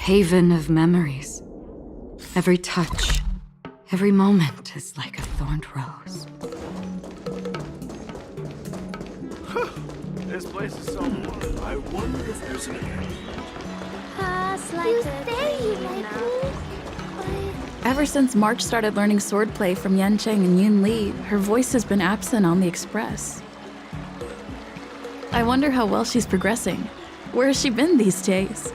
haven of memories. Every touch, every moment is like a thorned rose. This place is so warm. I wonder if there's an end. Ever since March started learning swordplay from Yancheng and Yunli, her voice has been absent on the express. I wonder how well she's progressing. Where has she been these days?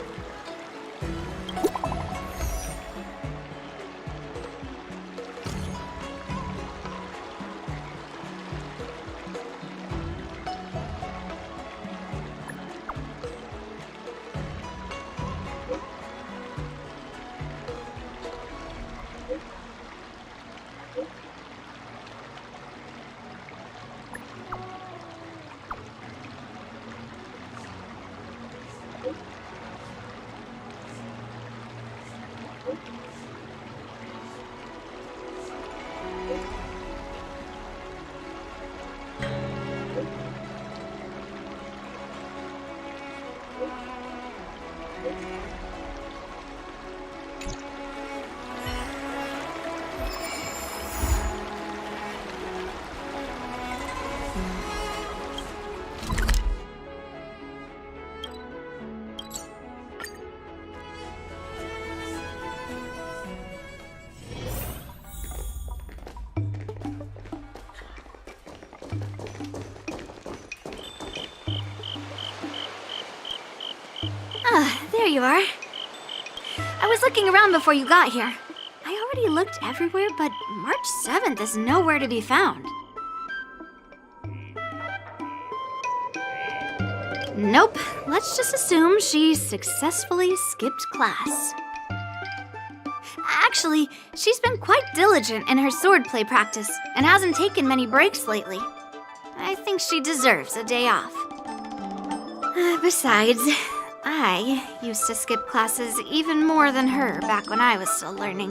There you are. I was looking around before you got here. I already looked everywhere, but March 7th is nowhere to be found. Nope. Let's just assume she successfully skipped class. Actually, she's been quite diligent in her swordplay practice and hasn't taken many breaks lately. I think she deserves a day off. Besides, I used to skip classes even more than her back when I was still learning.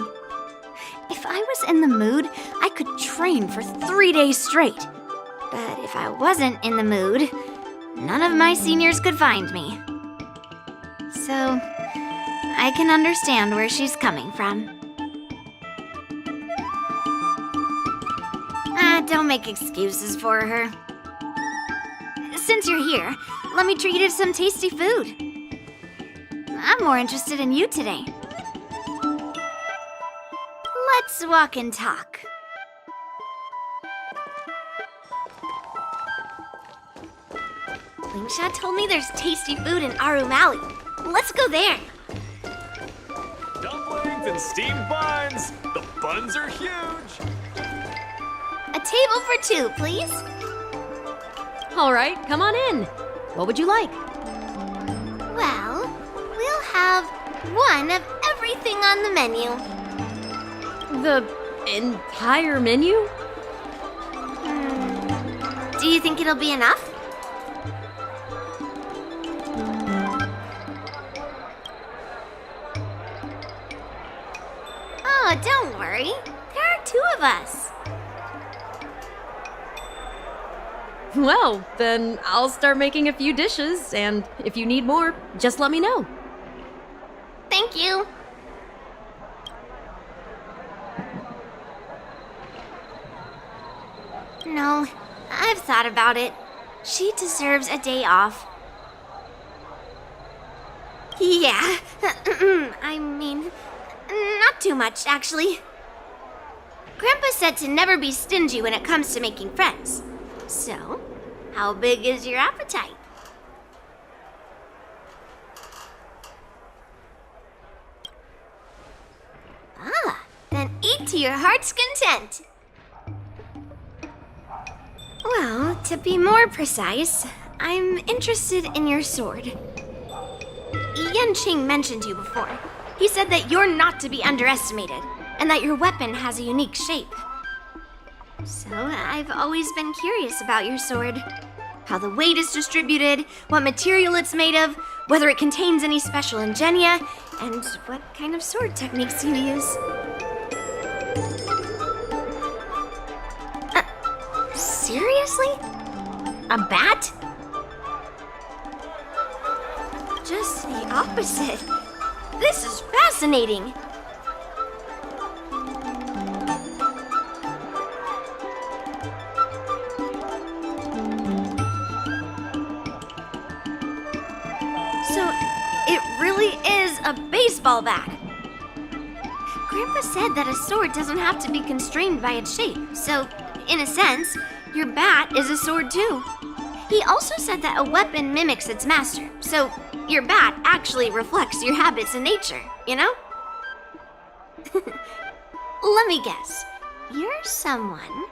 If I was in the mood, I could train for 3 days straight. But if I wasn't in the mood, none of my seniors could find me. So, I can understand where she's coming from. Don't make excuses for her. Since you're here, let me treat you to some tasty food. I'm more interested in you today. Let's walk and talk. Lingsha told me there's tasty food in Arum Alley. Let's go there. Dumplings and steamed buns. The buns are huge. A table for two, please. All right, come on in. What would you like? Well, we'll have one of everything on the menu. The entire menu? Do you think it'll be enough? Oh, don't worry. There are two of us. Well, then I'll start making a few dishes, and if you need more, just let me know. Thank you. No, I've thought about it. She deserves a day off. Yeah, I mean, not too much, actually. Grandpa said to never be stingy when it comes to making friends. So, how big is your appetite? Then eat to your heart's content. Well, to be more precise, I'm interested in your sword. Yanqing mentioned you before. He said that you're not to be underestimated, and that your weapon has a unique shape. So, I've always been curious about your sword. How the weight is distributed, what material it's made of, whether it contains any special ingenia, and what kind of sword techniques you use. Seriously? A bat? Just the opposite. This is fascinating. So, it really is a baseball bat. Grandpa said that a sword doesn't have to be constrained by its shape, so, in a sense, your bat is a sword too. He also said that a weapon mimics its master, so your bat actually reflects your habits in nature, you know? Let me guess. You're someone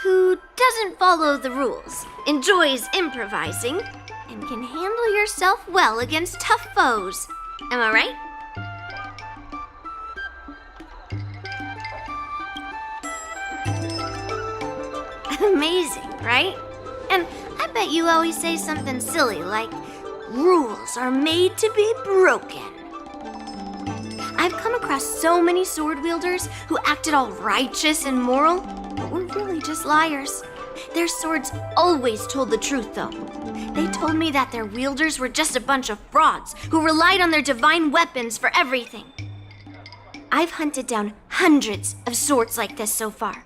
who doesn't follow the rules, enjoys improvising, and can handle yourself well against tough foes. Am I right? Amazing, right? And I bet you always say something silly like, rules are made to be broken. I've come across so many sword wielders who acted all righteous and moral, but were really just liars. Their swords always told the truth, though. They told me that their wielders were just a bunch of frauds who relied on their divine weapons for everything. I've hunted down hundreds of swords like this so far,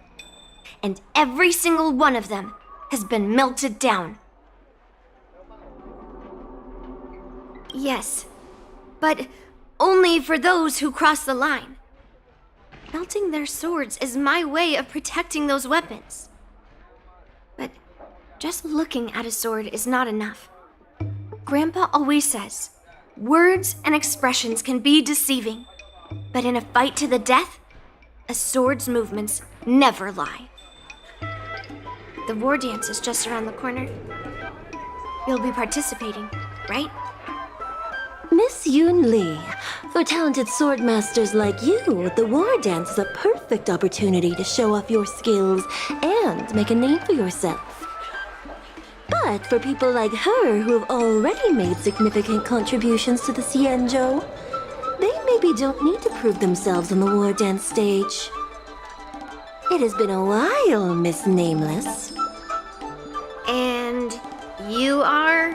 and every single one of them has been melted down. Yes, but only for those who cross the line. Melting their swords is my way of protecting those weapons. But just looking at a sword is not enough. Grandpa always says, words and expressions can be deceiving, but in a fight to the death, a sword's movements never lie. The war dance is just around the corner. You'll be participating, right? Miss Yunli, for talented sword masters like you, the war dance is a perfect opportunity to show off your skills and make a name for yourself. But for people like her who have already made significant contributions to the Xianzhou, they maybe don't need to prove themselves on the war dance stage. It has been a while, Miss Nameless. And you are?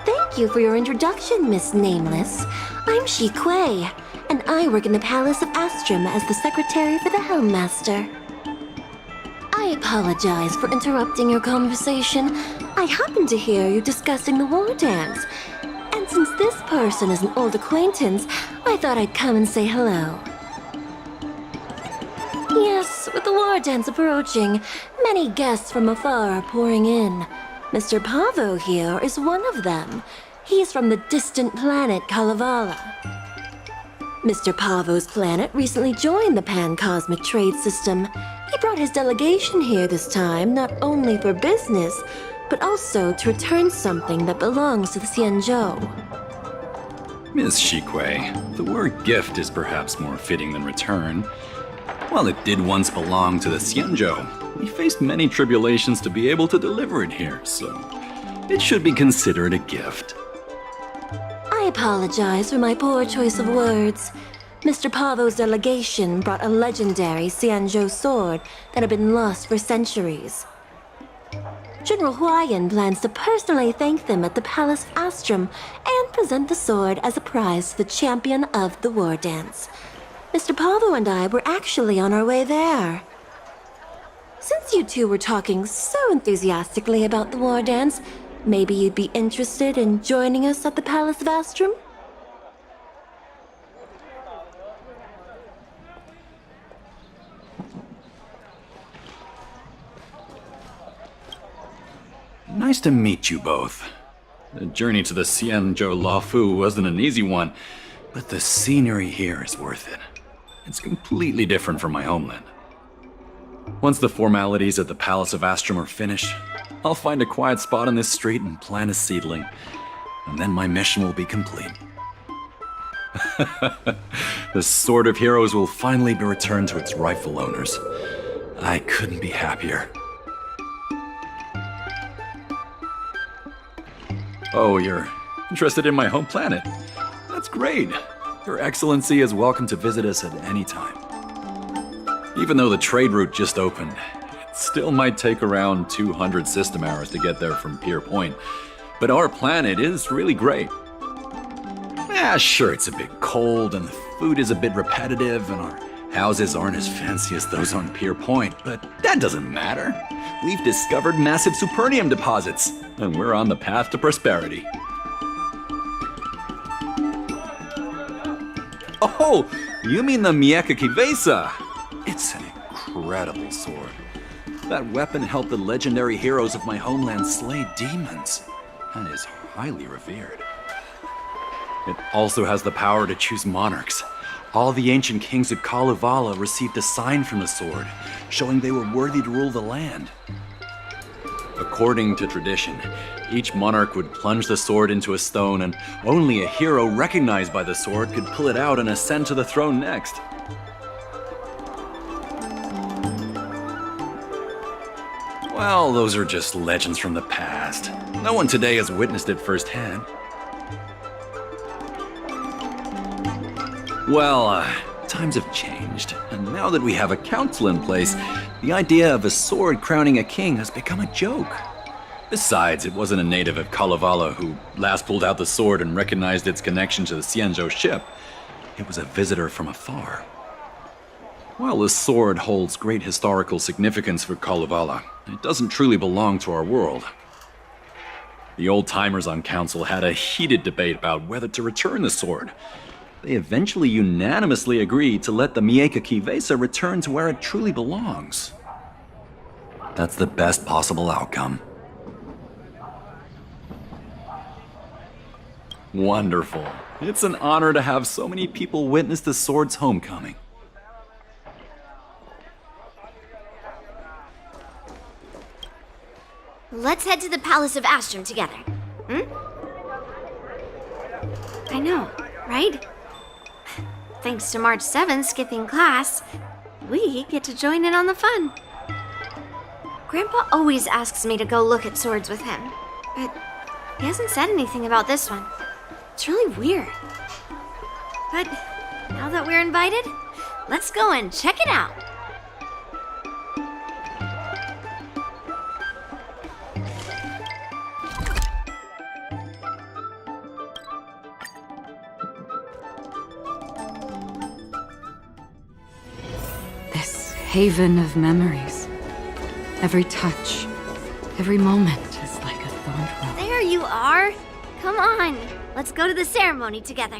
Thank you for your introduction, Miss Nameless. I'm Shi Kuei, and I work in the Palace of Astrum as the secretary for the Helmmaster. I apologize for interrupting your conversation. I happened to hear you discussing the war dance, and since this person is an old acquaintance, I thought I'd come and say hello. Yes, with the war dance approaching, many guests from afar are pouring in. Mr. Pavo here is one of them. He's from the distant planet Kalevala. Mr. Pavo's planet recently joined the Pan-Cosmic Trade System. He brought his delegation here this time, not only for business, but also to return something that belongs to the Xianzhou. Miss Shikui, the word gift is perhaps more fitting than return. While it did once belong to the Xianzhou, we faced many tribulations to be able to deliver it here, so it should be considered a gift. I apologize for my poor choice of words. Mr. Pavo's delegation brought a legendary Xianzhou sword that had been lost for centuries. General Huayan plans to personally thank them at the Palace of Astrum and present the sword as a prize to the champion of the war dance. Mr. Pavo and I were actually on our way there. Since you two were talking so enthusiastically about the war dance, maybe you'd be interested in joining us at the Palace of Astrum? Nice to meet you both. The journey to the Xianzhou Laofu wasn't an easy one, but the scenery here is worth it. It's completely different from my homeland. Once the formalities at the Palace of Astrum are finished, I'll find a quiet spot on this street and plant a seedling, and then my mission will be complete. The Sword of Heroes will finally be returned to its rightful owners. I couldn't be happier. Oh, you're interested in my home planet? That's great. Your Excellency is welcome to visit us at any time. Even though the trade route just opened, it still might take around 200 system hours to get there from Pier Point. but our planet is really great. Yeah, sure, it's a bit cold and the food is a bit repetitive and our houses aren't as fancy as those on Pier Point, but that doesn't matter. We've discovered massive supernium deposits, and we're on the path to prosperity. Oh, you mean the Mieka Kivesa? It's an incredible sword. That weapon helped the legendary heroes of my homeland slay demons, and is highly revered. It also has the power to choose monarchs. All the ancient kings of Kalevala received a sign from the sword, showing they were worthy to rule the land. According to tradition, each monarch would plunge the sword into a stone, and only a hero recognized by the sword could pull it out and ascend to the throne next. Well, those are just legends from the past. No one today has witnessed it firsthand. Well, times have changed, and now that we have a council in place, the idea of a sword crowning a king has become a joke. Besides, it wasn't a native of Kalevala who last pulled out the sword and recognized its connection to the Xianzhou ship. It was a visitor from afar. While the sword holds great historical significance for Kalevala, it doesn't truly belong to our world. The old-timers on council had a heated debate about whether to return the sword. They eventually unanimously agreed to let the Mieka Kivesa return to where it truly belongs. That's the best possible outcome. Wonderful. It's an honor to have so many people witness the sword's homecoming. Let's head to the Palace of Astrum together. I know, right? Thanks to March 7th skipping class, we get to join in on the fun. Grandpa always asks me to go look at swords with him, but he hasn't said anything about this one. It's really weird. But now that we're invited, let's go and check it out. Haven of memories. Every touch, every moment is like a thorned rose. There you are! Come on, let's go to the ceremony together.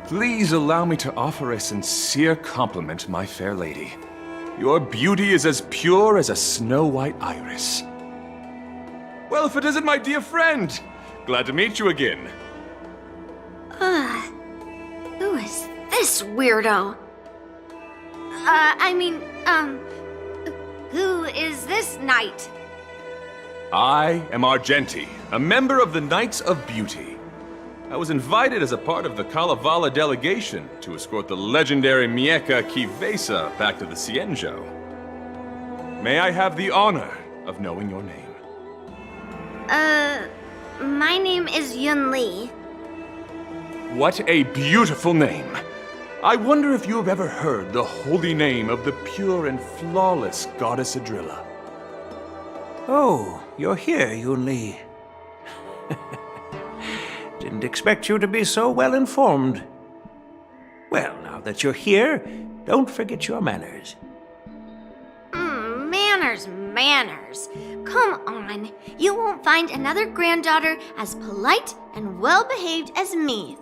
Please allow me to offer a sincere compliment, my fair lady. Your beauty is as pure as a snow-white iris. Well, if it isn't my dear friend! Glad to meet you again. Who is this weirdo? Who is this knight? I am Argenti, a member of the Knights of Beauty. I was invited as a part of the Kalevala delegation to escort the legendary Mieka Kivesa back to the Xianzhou. May I have the honor of knowing your name? My name is Yunli. What a beautiful name! I wonder if you have ever heard the holy name of the pure and flawless goddess Adrilla. Oh, you're here, Yunli. Didn't expect you to be so well informed. Well, now that you're here, don't forget your manners. Manners. Come on. You won't find another granddaughter as polite and well-behaved as me.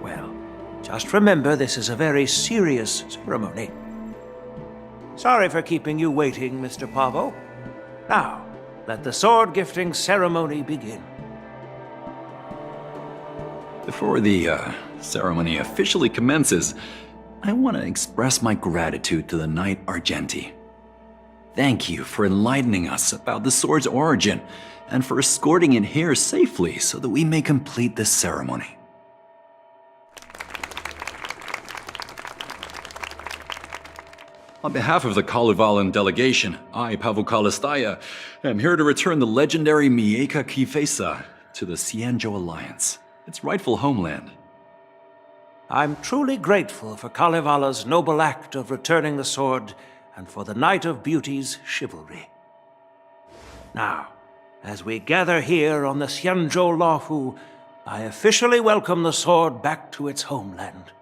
Well, just remember this is a very serious ceremony. Sorry for keeping you waiting, Mr. Pavo. Now, let the sword gifting ceremony begin. Before the ceremony officially commences, I want to express my gratitude to the Knight Argenti. Thank you for enlightening us about the sword's origin and for escorting it here safely so that we may complete this ceremony. On behalf of the Kalevalan delegation, I, Pavel Kalistaya, am here to return the legendary Mieka Kivesa to the Xianzhou Alliance. its rightful homeland. I'm truly grateful for Kalevala's noble act of returning the sword and for the Knight of Beauty's chivalry. Now, as we gather here on the Xianzhou Luofu, I officially welcome the sword back to its homeland.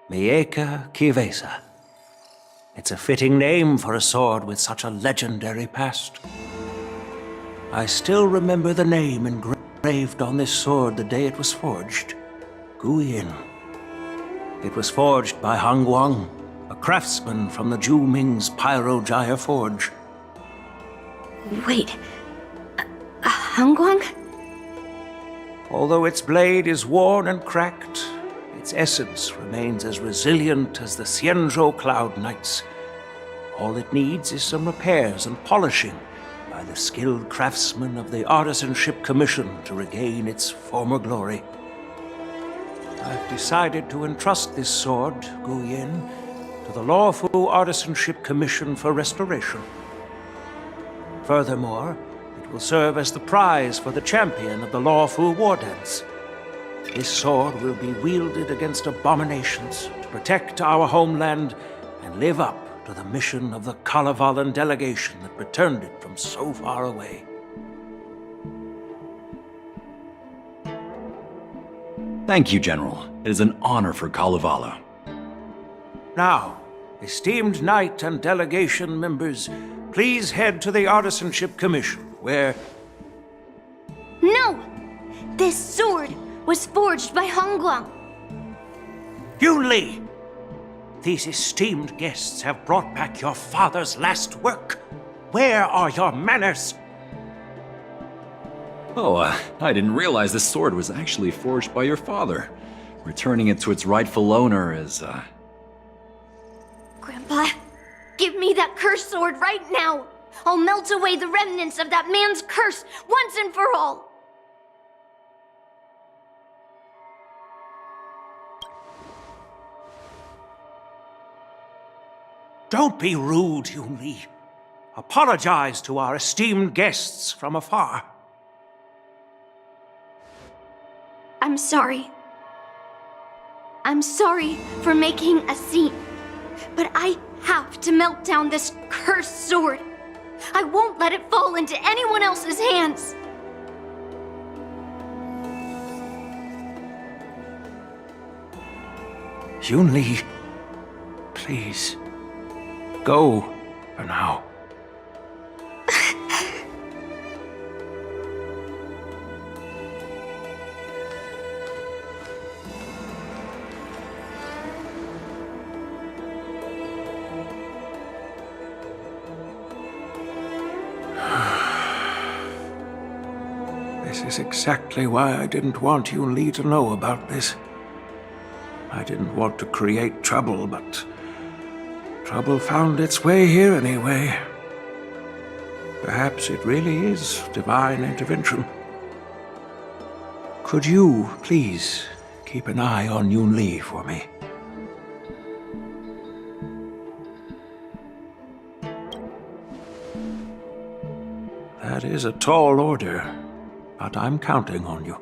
Mieka Kivesa. It's a fitting name for a sword with such a legendary past. I still remember the name engraved on this sword the day it was forged. Guyin. It was forged by Han Guang, a craftsman from the Zhu Ming's Pyrojaya Forge. Wait, Hangguang? Although its blade is worn and cracked, its essence remains as resilient as the Xianzhou Cloud Knights. All it needs is some repairs and polishing by the skilled craftsmen of the Artisanship Commission to regain its former glory. I've decided to entrust this sword, Guyin, to the Luofu Artisanship Commission for restoration. Furthermore, it will serve as the prize for the champion of the Luofu War Dance. This sword will be wielded against abominations to protect our homeland and live up to the mission of the Kalevalan delegation that returned it from so far away. Thank you, General. It is an honor for Kalevala. Now, esteemed knight and delegation members, please head to the Artisanship Commission, where... No! This sword was forged by Hongguang. Yunli! These esteemed guests have brought back your father's last work. Where are your manners? Oh, I didn't realize this sword was actually forged by your father. Returning it to its rightful owner is, Grandpa, give me that cursed sword right now! I'll melt away the remnants of that man's curse once and for all! Don't be rude, Yunli. Apologize to our esteemed guests from afar. I'm sorry. I'm sorry for making a scene, but I have to melt down this cursed sword. I won't let it fall into anyone else's hands. Yunli, please, go for now. This is exactly why I didn't want Yunli to know about this. I didn't want to create trouble, but trouble found its way here anyway. Perhaps it really is divine intervention. Could you, please, keep an eye on Yunli for me? That is a tall order, but I'm counting on you.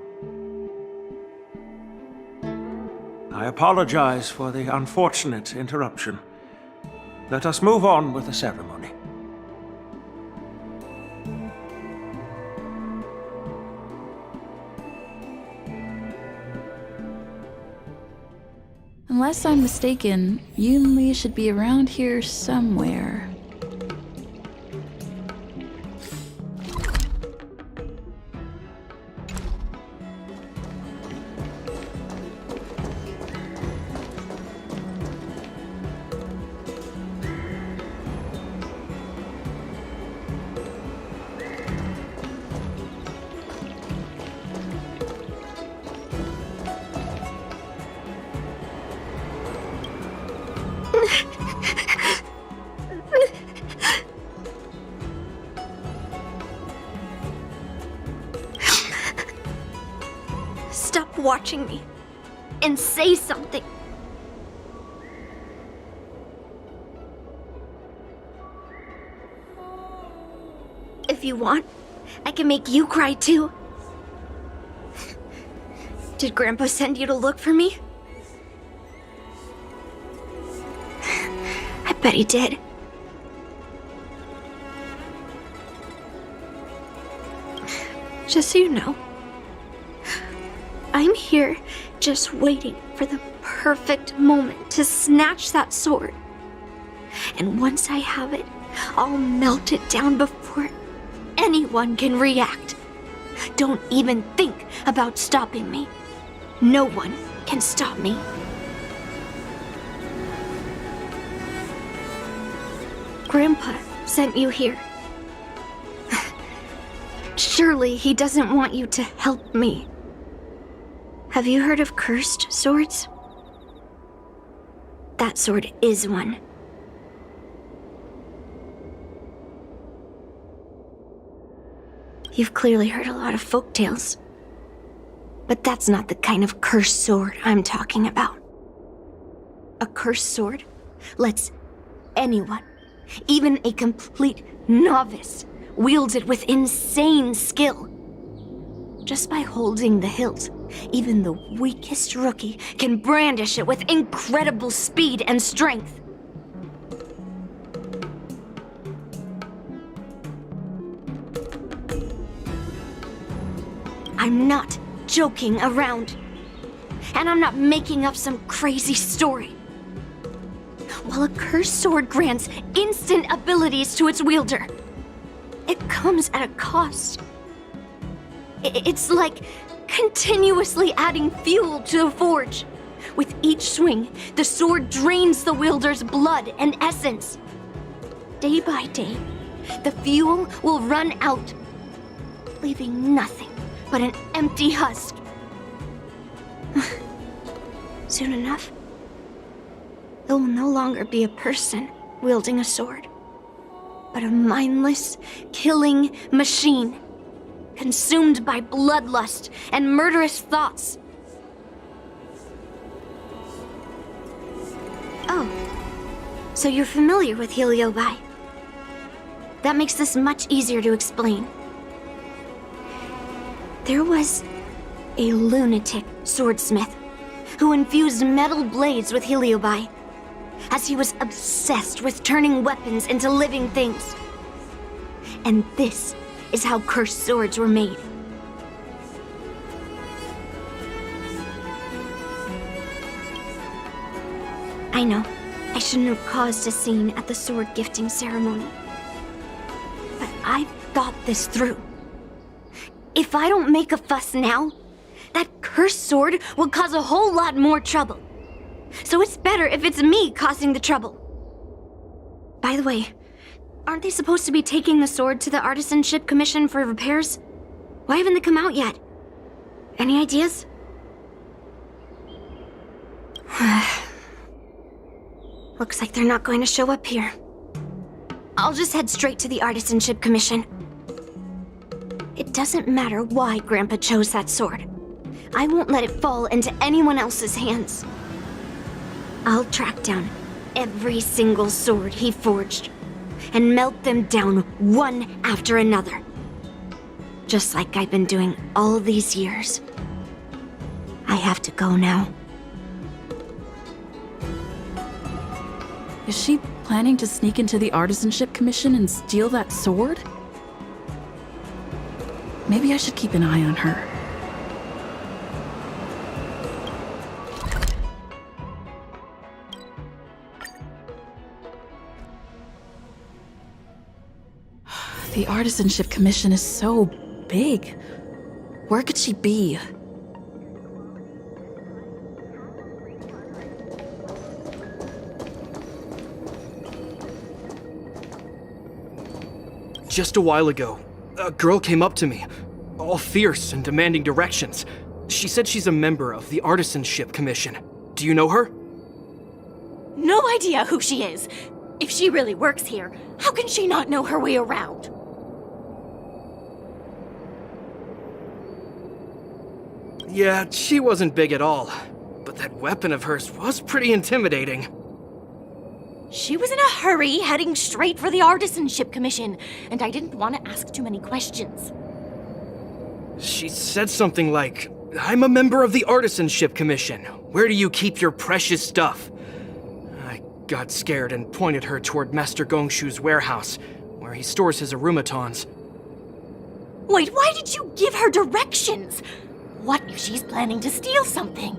I apologize for the unfortunate interruption. Let us move on with the ceremony. Unless I'm mistaken, Yunli should be around here somewhere. Stop watching me and say something. If you want, I can make you cry too. Did Grandpa send you to look for me? I bet he did. Just so you know, I'm here just waiting for the perfect moment to snatch that sword. And once I have it, I'll melt it down before anyone can react. Don't even think about stopping me. No one can stop me. Grandpa sent you here. Surely he doesn't want you to help me. Have you heard of cursed swords? That sword is one. You've clearly heard a lot of folk tales. But that's not the kind of cursed sword I'm talking about. A cursed sword lets anyone, even a complete novice, wield it with insane skill. Just by holding the hilt, even the weakest rookie can brandish it with incredible speed and strength. I'm not joking around. And I'm not making up some crazy story. While a cursed sword grants instant abilities to its wielder, it comes at a cost. It's like continuously adding fuel to the forge. With each swing, the sword drains the wielder's blood and essence. Day by day, the fuel will run out, leaving nothing but an empty husk. Soon enough, it will no longer be a person wielding a sword, but a mindless, killing machine, consumed by bloodlust and murderous thoughts. Oh, so you're familiar with Heliobi. That makes this much easier to explain. There was a lunatic swordsmith who infused metal blades with Heliobi, as he was obsessed with turning weapons into living things. And this is how cursed swords were made. I know, I shouldn't have caused a scene at the sword gifting ceremony. But I've thought this through. If I don't make a fuss now, that cursed sword will cause a whole lot more trouble. So it's better if it's me causing the trouble. By the way, aren't they supposed to be taking the sword to the Artisanship Commission for repairs? Why haven't they come out yet? Any ideas? Looks like they're not going to show up here. I'll just head straight to the Artisanship Commission. It doesn't matter why Grandpa chose that sword. I won't let it fall into anyone else's hands. I'll track down every single sword he forged and melt them down one after another. Just like I've been doing all these years. I have to go now. Is she planning to sneak into the Artisanship Commission and steal that sword? Maybe I should keep an eye on her. The Artisanship Commission is so big. Where could she be? Just a while ago, a girl came up to me, all fierce and demanding directions. She said she's a member of the Artisanship Commission. Do you know her? No idea who she is. If she really works here, how can she not know her way around? Yeah, she wasn't big at all, but that weapon of hers was pretty intimidating. She was in a hurry, heading straight for the Artisanship Commission, and I didn't want to ask too many questions. She said something like, I'm a member of the Artisanship Commission. Where do you keep your precious stuff? I got scared and pointed her toward Master Gongshu's warehouse, where he stores his arumatons. Wait, why did you give her directions? What if she's planning to steal something?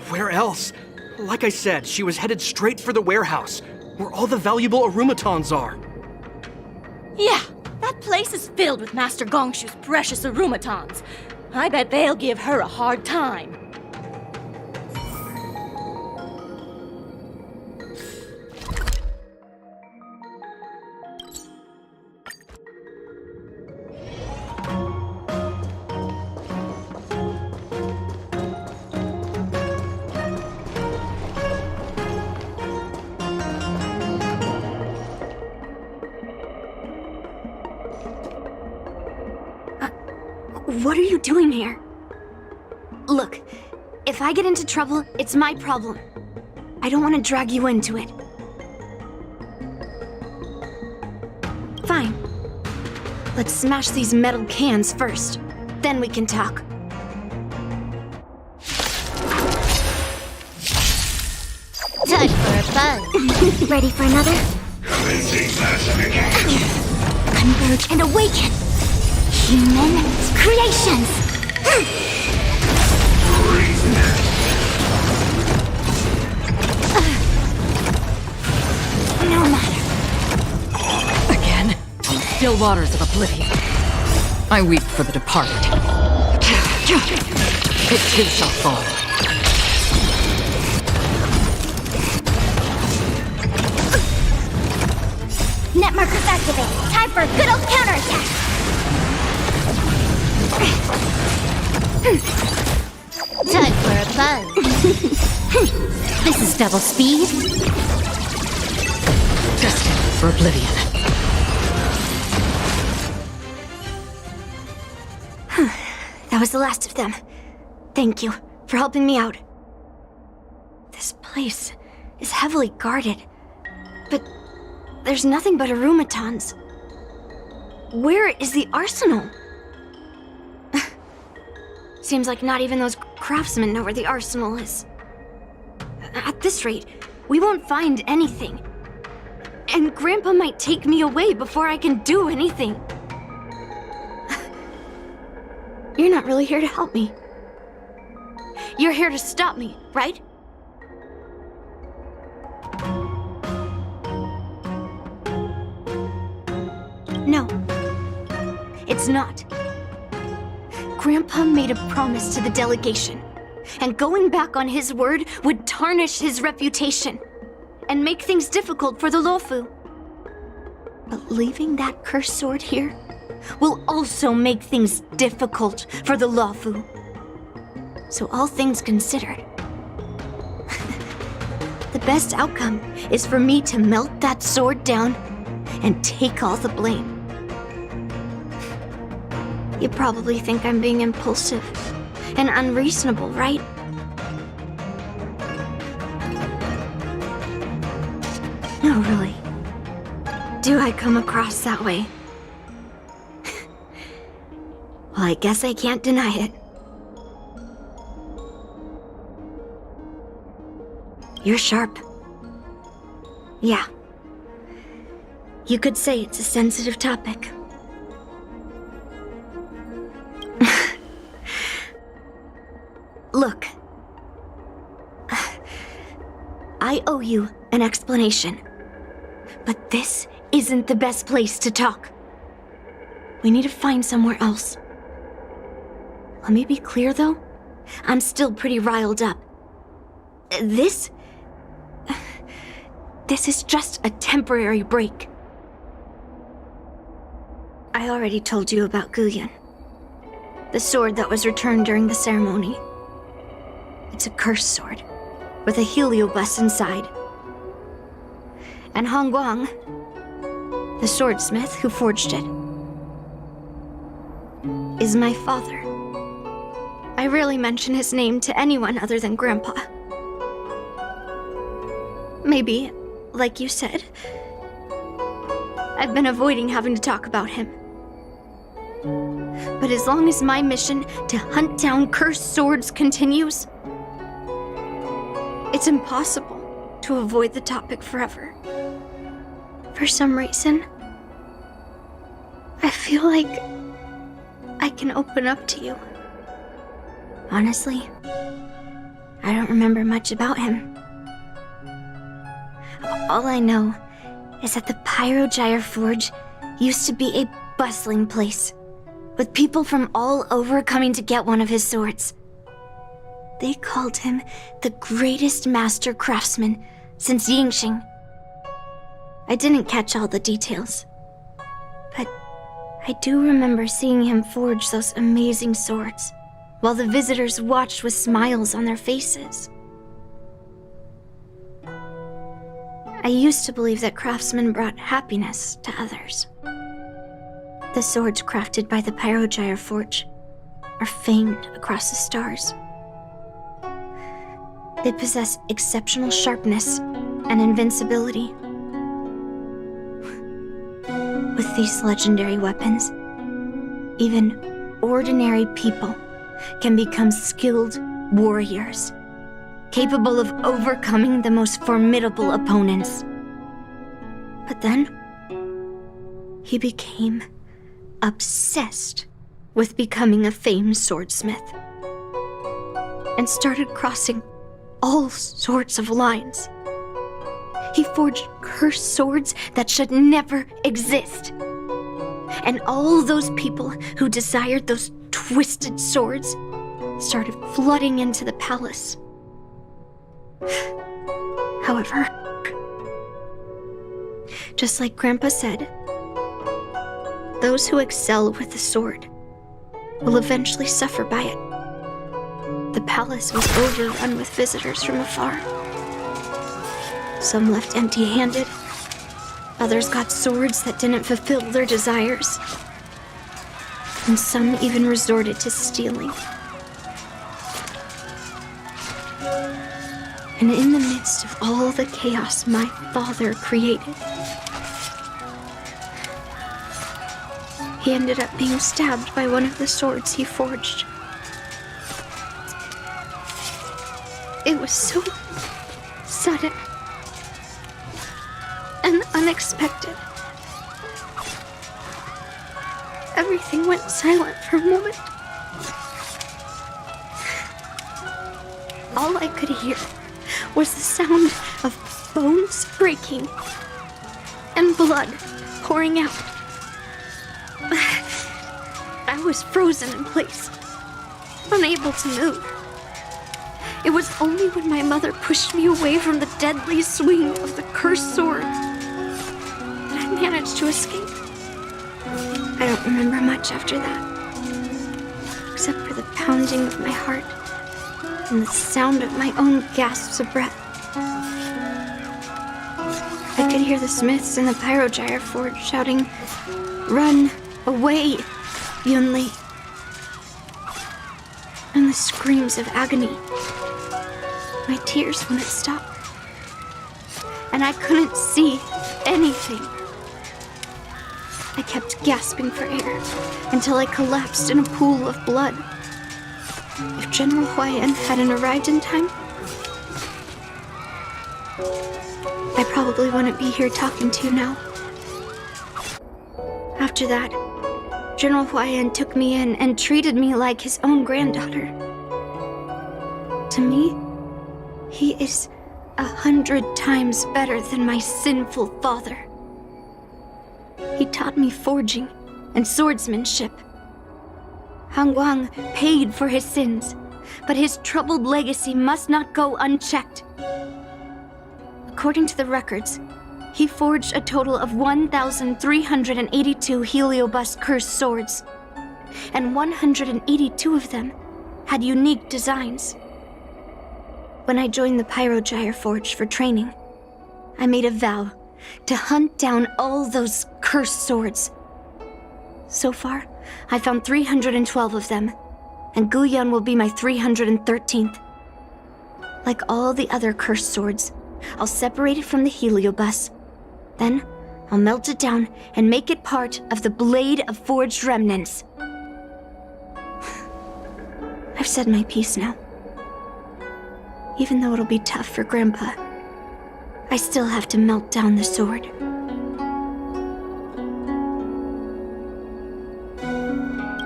Where else? Like I said, she was headed straight for the warehouse, where all the valuable arumatons are. Yeah, that place is filled with Master Gongshu's precious arumatons. I bet they'll give her a hard time. What are you doing here? Look, if I get into trouble, it's my problem. I don't want to drag you into it. Fine. Let's smash these metal cans first. Then we can talk. Time for a buzz. Ready for another? Converge and awaken! Human creations! No matter. Again, on the still waters of oblivion. I weep for the departed. It too shall fall. Net markers activated. Time for a good old counterattack. Time for a buzz. This is double speed. Destined for oblivion. That was the last of them. Thank you for helping me out. This place is heavily guarded, but there's nothing but arumatons. Where is the arsenal? Seems like not even those craftsmen know where the arsenal is. At this rate, we won't find anything. And Grandpa might take me away before I can do anything. You're not really here to help me. You're here to stop me, right? No, it's not. Grandpa made a promise to the delegation, and going back on his word would tarnish his reputation and make things difficult for the Luofu. But leaving that cursed sword here will also make things difficult for the Luofu. So all things considered, the best outcome is for me to melt that sword down and take all the blame. You probably think I'm being impulsive and unreasonable, right? No, really. Do I come across that way? Well, I guess I can't deny it. You're sharp. Yeah. You could say it's a sensitive topic. Look. I owe you an explanation. But this isn't the best place to talk. We need to find somewhere else. Let me be clear, though. I'm still pretty riled up. This is just a temporary break. I already told you about Guyun. The sword that was returned during the ceremony. It's a cursed sword, with a heliobus inside. And Hongguang, the swordsmith who forged it, is my father. I rarely mention his name to anyone other than Grandpa. Maybe, like you said, I've been avoiding having to talk about him. But as long as my mission to hunt down cursed swords continues, it's impossible to avoid the topic forever. For some reason, I feel like I can open up to you. Honestly, I don't remember much about him. All I know is that the Pyrogyre Forge used to be a bustling place, with people from all over coming to get one of his swords. They called him the greatest master craftsman since Yingxing. I didn't catch all the details, but I do remember seeing him forge those amazing swords, while the visitors watched with smiles on their faces. I used to believe that craftsmen brought happiness to others. The swords crafted by the Pyrogyre Forge are famed across the stars. They possess exceptional sharpness and invincibility. With these legendary weapons, even ordinary people can become skilled warriors, capable of overcoming the most formidable opponents. But then, he became obsessed with becoming a famed swordsmith, and started crossing all sorts of lines. He forged cursed swords that should never exist. And all those people who desired those twisted swords started flooding into the palace. However, just like Grandpa said, those who excel with the sword will eventually suffer by it. The palace was overrun with visitors from afar. Some left empty-handed. Others got swords that didn't fulfill their desires. And some even resorted to stealing. And in the midst of all the chaos my father created, he ended up being stabbed by one of the swords he forged. It was so sudden and unexpected. Everything went silent for a moment. All I could hear was the sound of bones breaking and blood pouring out. I was frozen in place, unable to move. It was only when my mother pushed me away from the deadly swing of the cursed sword that I managed to escape. I don't remember much after that, except for the pounding of my heart and the sound of my own gasps of breath. I could hear the smiths in the Pyrogyre Forge shouting, "Run away, Yunli!" and the screams of agony. My tears wouldn't stop, and I couldn't see anything. I kept gasping for air until I collapsed in a pool of blood. If General Huayan hadn't arrived in time, I probably wouldn't be here talking to you now. After that, General Huayan took me in and treated me like his own granddaughter. To me, he is 100 times better than my sinful father. He taught me forging and swordsmanship. Hangguang paid for his sins, but his troubled legacy must not go unchecked. According to the records, he forged a total of 1,382 Heliobus cursed swords, and 182 of them had unique designs. When I joined the Pyrogyre Forge for training, I made a vow to hunt down all those cursed swords. So far, I found 312 of them, and Guyan will be my 313th. Like all the other cursed swords, I'll separate it from the Heliobus. Then, I'll melt it down and make it part of the Blade of Forged Remnants. I've said my piece now. Even though it'll be tough for Grandpa, I still have to melt down the sword.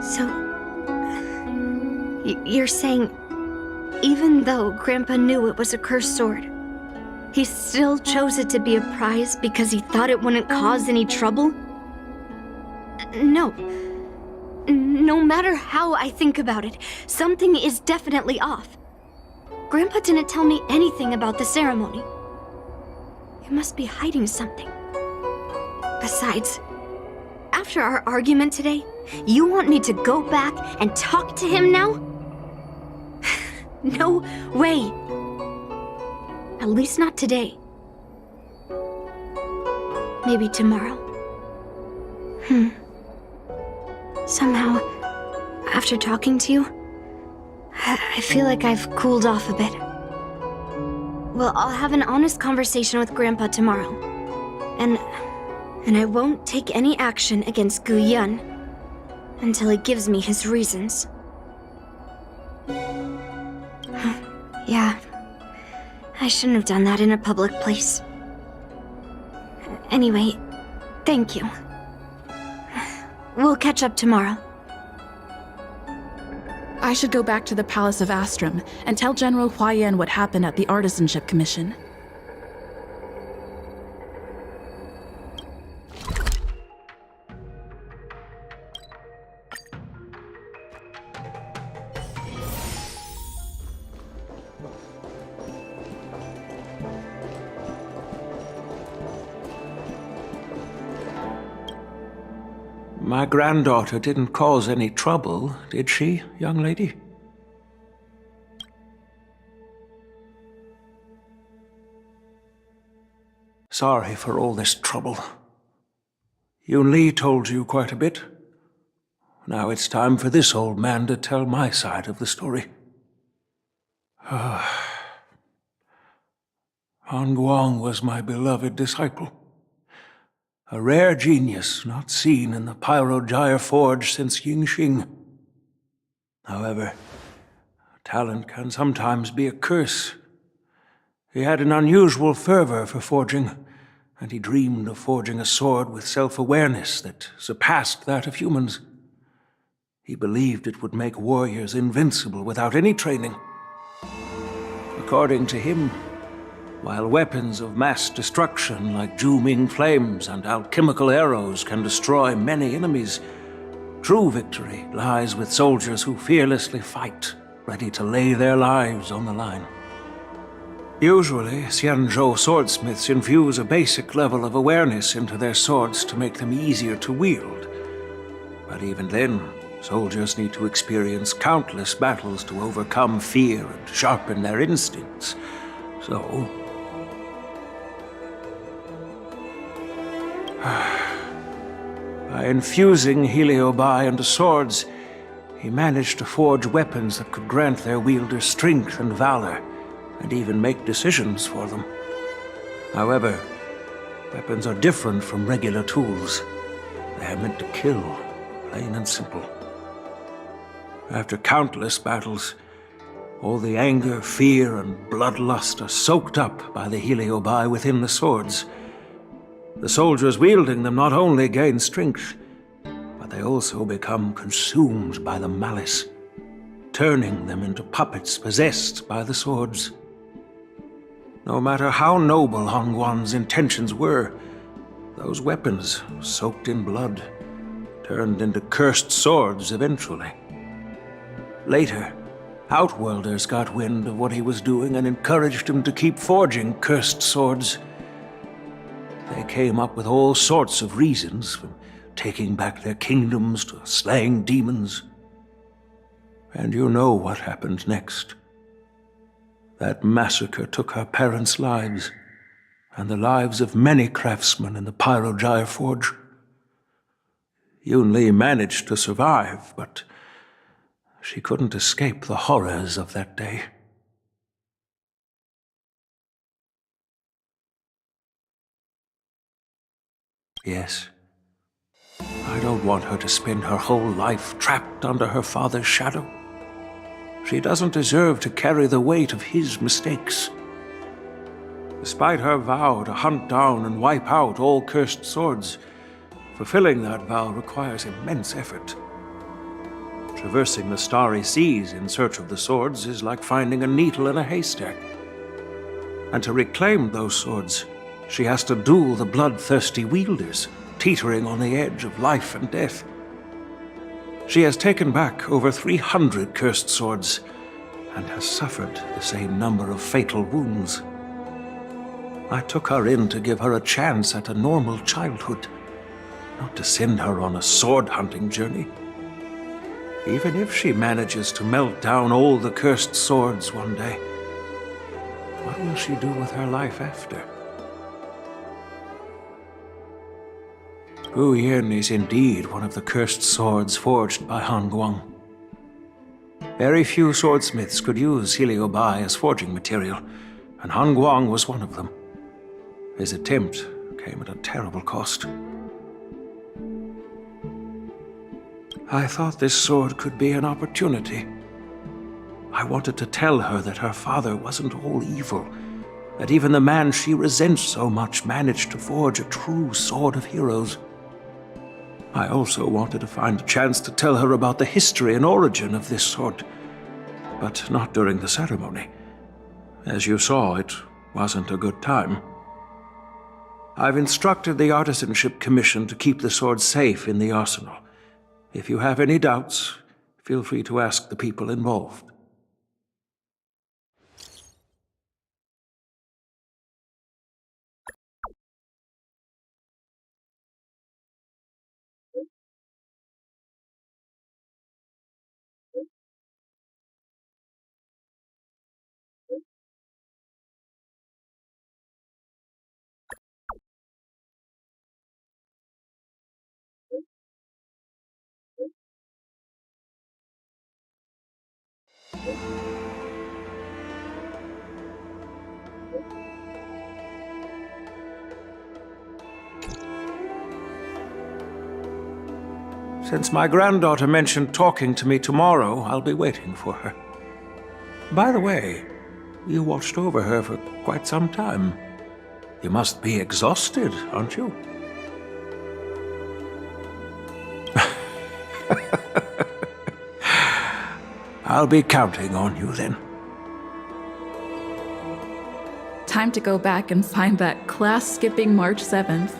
So, you're saying, even though Grandpa knew it was a cursed sword, he still chose it to be a prize because he thought it wouldn't cause any trouble? No. No matter how I think about it, something is definitely off. Grandpa didn't tell me anything about the ceremony. He must be hiding something. Besides, after our argument today, you want me to go back and talk to him now? No way. At least not today. Maybe tomorrow. Somehow, after talking to you, I feel like I've cooled off a bit. Well, I'll have an honest conversation with Grandpa tomorrow. And I won't take any action against Gu Yun until he gives me his reasons. Yeah, I shouldn't have done that in a public place. Anyway, thank you. We'll catch up tomorrow. I should go back to the Palace of Astrum and tell General Huayan what happened at the Artisanship Commission. My granddaughter didn't cause any trouble, did she, young lady? Sorry for all this trouble. Yunli told you quite a bit. Now it's time for this old man to tell my side of the story. Guang was my beloved disciple. A rare genius not seen in the Pyrogyre Forge since Yingxing. However, talent can sometimes be a curse. He had an unusual fervor for forging, and he dreamed of forging a sword with self-awareness that surpassed that of humans. He believed it would make warriors invincible without any training. According to him, while weapons of mass destruction like Zhuming flames and alchemical arrows can destroy many enemies, true victory lies with soldiers who fearlessly fight, ready to lay their lives on the line. Usually, Xianzhou swordsmiths infuse a basic level of awareness into their swords to make them easier to wield. But even then, soldiers need to experience countless battles to overcome fear and sharpen their instincts. So, by infusing Heliobi into swords, he managed to forge weapons that could grant their wielders strength and valor, and even make decisions for them. However, weapons are different from regular tools. They are meant to kill, plain and simple. After countless battles, all the anger, fear, and bloodlust are soaked up by the Heliobi within the swords. The soldiers wielding them not only gain strength, but they also become consumed by the malice, turning them into puppets possessed by the swords. No matter how noble Hongguan's intentions were, those weapons, soaked in blood, turned into cursed swords eventually. Later, Outworlders got wind of what he was doing and encouraged him to keep forging cursed swords. They came up with all sorts of reasons, from taking back their kingdoms to slaying demons. And you know what happened next. That massacre took our parents' lives, and the lives of many craftsmen in the Pyrogyre Forge. Yunli managed to survive, but she couldn't escape the horrors of that day. Yes. I don't want her to spend her whole life trapped under her father's shadow. She doesn't deserve to carry the weight of his mistakes. Despite her vow to hunt down and wipe out all cursed swords, fulfilling that vow requires immense effort. Traversing the starry seas in search of the swords is like finding a needle in a haystack. And to reclaim those swords, she has to duel the bloodthirsty wielders, teetering on the edge of life and death. She has taken back over 300 cursed swords, and has suffered the same number of fatal wounds. I took her in to give her a chance at a normal childhood, not to send her on a sword-hunting journey. Even if she manages to melt down all the cursed swords one day, what will she do with her life after? Gu Yin is indeed one of the cursed swords forged by Han Guang. Very few swordsmiths could use Heliobai as forging material, and Han Guang was one of them. His attempt came at a terrible cost. I thought this sword could be an opportunity. I wanted to tell her that her father wasn't all evil, that even the man she resents so much managed to forge a true sword of heroes. I also wanted to find a chance to tell her about the history and origin of this sword, but not during the ceremony. As you saw, it wasn't a good time. I've instructed the Artisanship Commission to keep the sword safe in the arsenal. If you have any doubts, feel free to ask the people involved. Since my granddaughter mentioned talking to me tomorrow, I'll be waiting for her. By the way, you watched over her for quite some time. You must be exhausted, aren't you? I'll be counting on you then. Time to go back and find that class-skipping March 7th.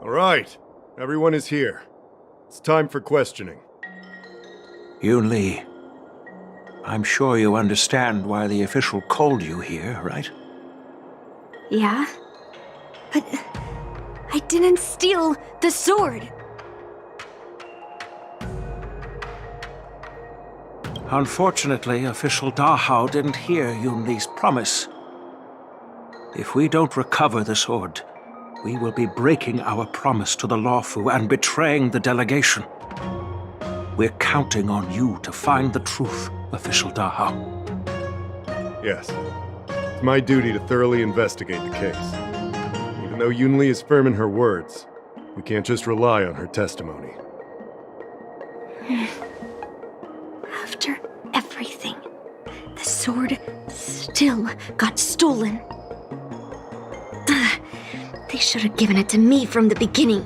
All right, everyone is here. It's time for questioning. Yunli, I'm sure you understand why the official called you here, right? Yeah? But I didn't steal the sword! Unfortunately, official Dahao didn't hear Yunli's promise. If we don't recover the sword, we will be breaking our promise to the Lawfu and betraying the delegation. We're counting on you to find the truth, Official Daha. Yes. It's my duty to thoroughly investigate the case. Even though Yunli is firm in her words, we can't just rely on her testimony. After everything, the sword still got stolen. They should have given it to me from the beginning.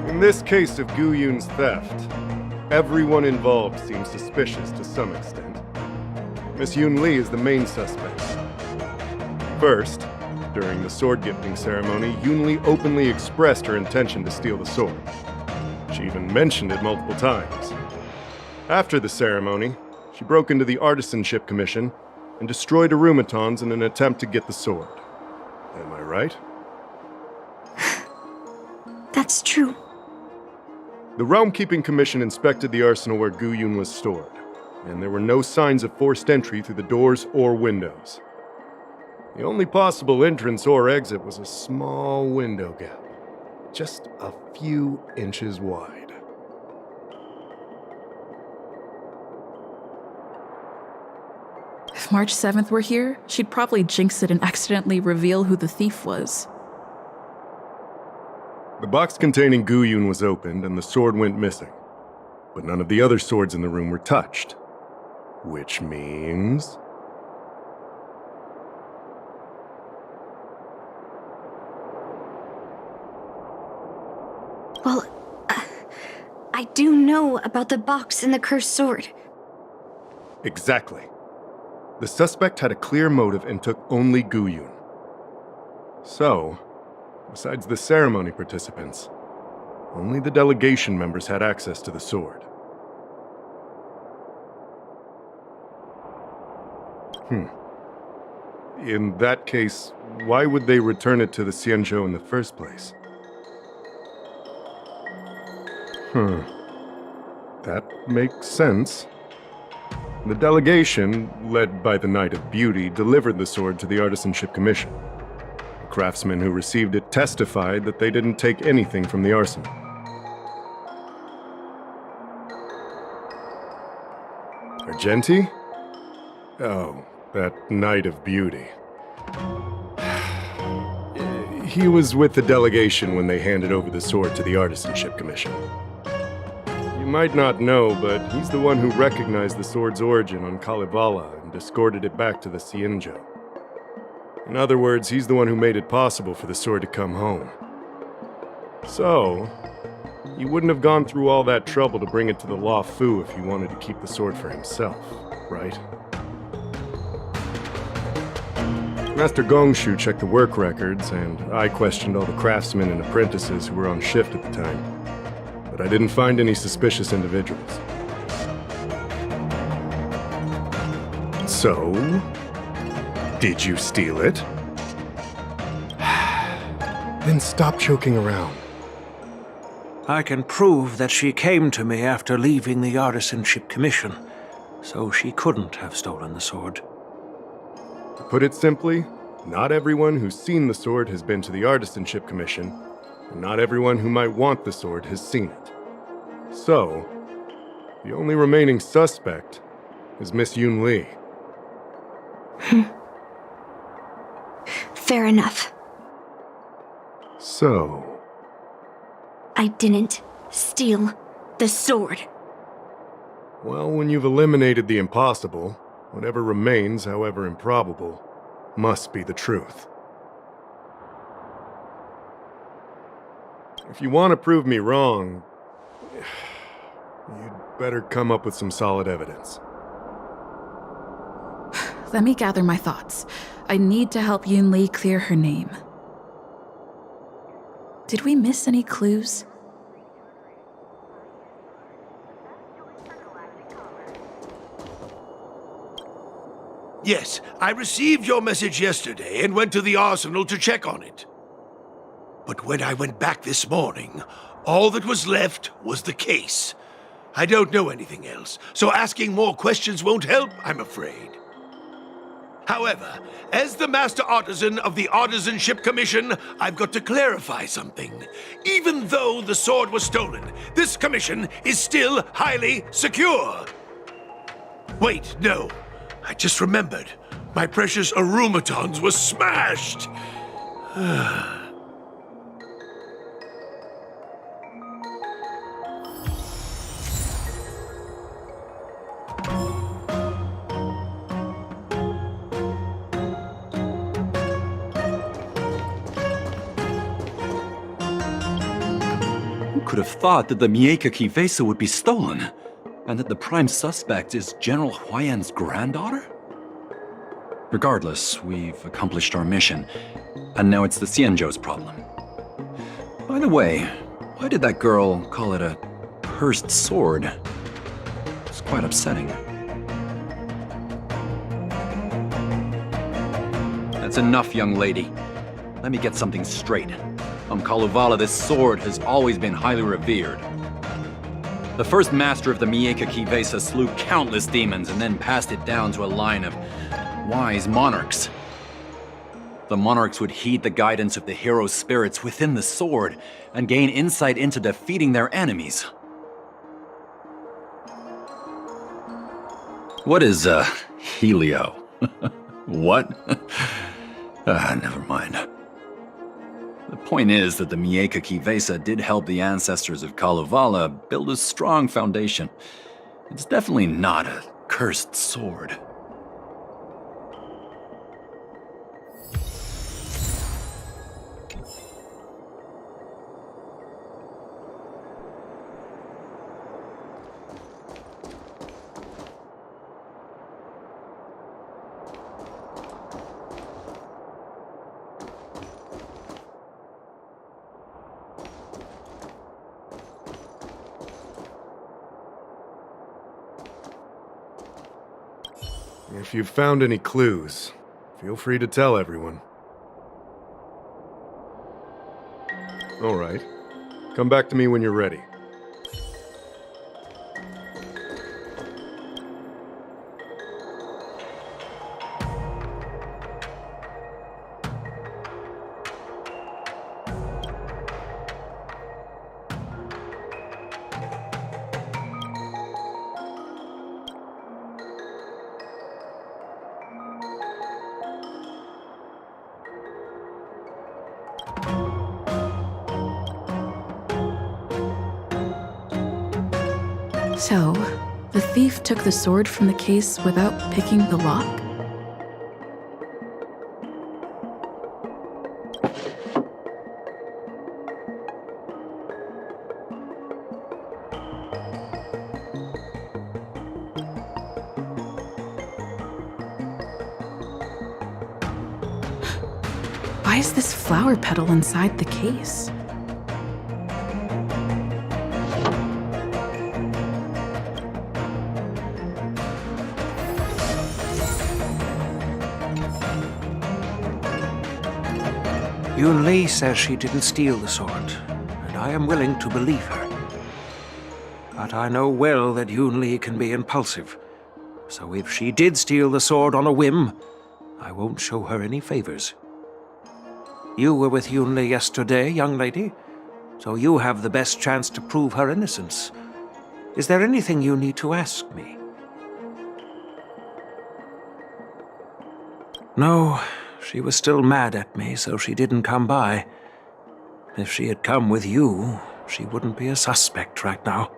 In this case of Gu Yun's theft, everyone involved seems suspicious to some extent. Miss Yunli is the main suspect. First, during the sword gifting ceremony, Yunli openly expressed her intention to steal the sword. She even mentioned it multiple times. After the ceremony, she broke into the Artisanship Commission and destroyed arumatons in an attempt to get the sword. Am I right? That's true. The Realm Keeping Commission inspected the arsenal where Gu Yun was stored, and there were no signs of forced entry through the doors or windows. The only possible entrance or exit was a small window gap, just a few inches wide. If March 7th were here, she'd probably jinx it and accidentally reveal who the thief was. The box containing Gu Yun was opened and the sword went missing, but none of the other swords in the room were touched. Which means... Well, I do know about the box and the cursed sword. Exactly. The suspect had a clear motive and took only Gu Yun. So, besides the ceremony participants, only the delegation members had access to the sword. In that case, why would they return it to the Xianzhou in the first place? That makes sense. The delegation, led by the Knight of Beauty, delivered the sword to the Artisanship Commission. The craftsmen who received it testified that they didn't take anything from the arsenal. Argenti? Oh, that Knight of Beauty. He was with the delegation when they handed over the sword to the Artisanship Commission. You might not know, but he's the one who recognized the sword's origin on Kalevala and escorted it back to the Xianzhou. In other words, he's the one who made it possible for the sword to come home. So, he wouldn't have gone through all that trouble to bring it to the Lawfu if he wanted to keep the sword for himself, right? Master Gongshu checked the work records, and I questioned all the craftsmen and apprentices who were on shift at the time. But I didn't find any suspicious individuals. So, did you steal it? Then stop joking around. I can prove that she came to me after leaving the Artisanship Commission, so she couldn't have stolen the sword. To put it simply, not everyone who's seen the sword has been to the Artisanship Commission, and not everyone who might want the sword has seen it. So, the only remaining suspect is Miss Yunli. Fair enough. So... I didn't steal the sword. Well, when you've eliminated the impossible, whatever remains, however improbable, must be the truth. If you want to prove me wrong, you'd better come up with some solid evidence. Let me gather my thoughts. I need to help Yunli clear her name. Did we miss any clues? Yes, I received your message yesterday and went to the arsenal to check on it. But when I went back this morning, all that was left was the case. I don't know anything else, so asking more questions won't help, I'm afraid. However, as the Master Artisan of the Artisanship Commission, I've got to clarify something. Even though the sword was stolen, this commission is still highly secure. Wait, no. I just remembered. My precious arumatons were smashed! Who could have thought that the Mieka Kivesa would be stolen? And that the prime suspect is General Huayan's granddaughter? Regardless, we've accomplished our mission, and now it's the Xianzhou's problem. By the way, why did that girl call it a cursed sword? It's quite upsetting. That's enough, young lady. Let me get something straight. On Kalevala, this sword has always been highly revered. The first master of the Mieka Kivesa slew countless demons and then passed it down to a line of wise monarchs. The monarchs would heed the guidance of the hero spirits within the sword and gain insight into defeating their enemies. What is, Helio? What? Never mind. The point is that the Mieka Kivesa did help the ancestors of Kalevala build a strong foundation. It's definitely not a cursed sword. If you've found any clues, feel free to tell everyone. All right. Come back to me when you're ready. So, the thief took the sword from the case without picking the lock? Why is this flower petal inside the case? Yunli says she didn't steal the sword, and I am willing to believe her. But I know well that Yunli can be impulsive, so if she did steal the sword on a whim, I won't show her any favors. You were with Yunli yesterday, young lady, so you have the best chance to prove her innocence. Is there anything you need to ask me? No. She was still mad at me, so she didn't come by. If she had come with you, she wouldn't be a suspect right now.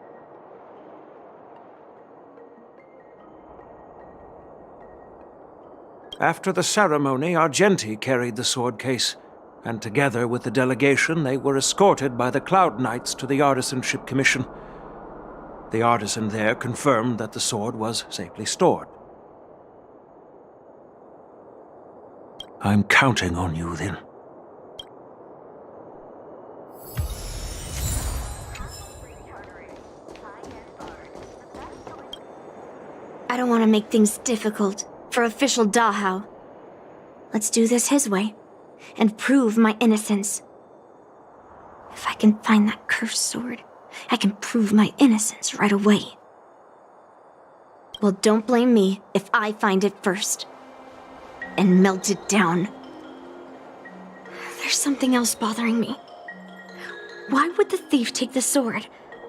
After the ceremony, Argenti carried the sword case, and together with the delegation, they were escorted by the Cloud Knights to the Artisanship Commission. The artisan there confirmed that the sword was safely stored. I'm counting on you, then. I don't want to make things difficult for official Dahao. Let's do this his way, and prove my innocence. If I can find that cursed sword, I can prove my innocence right away. Well, don't blame me if I find it first. and melt it down. There's something else bothering me. Why would the thief take the sword,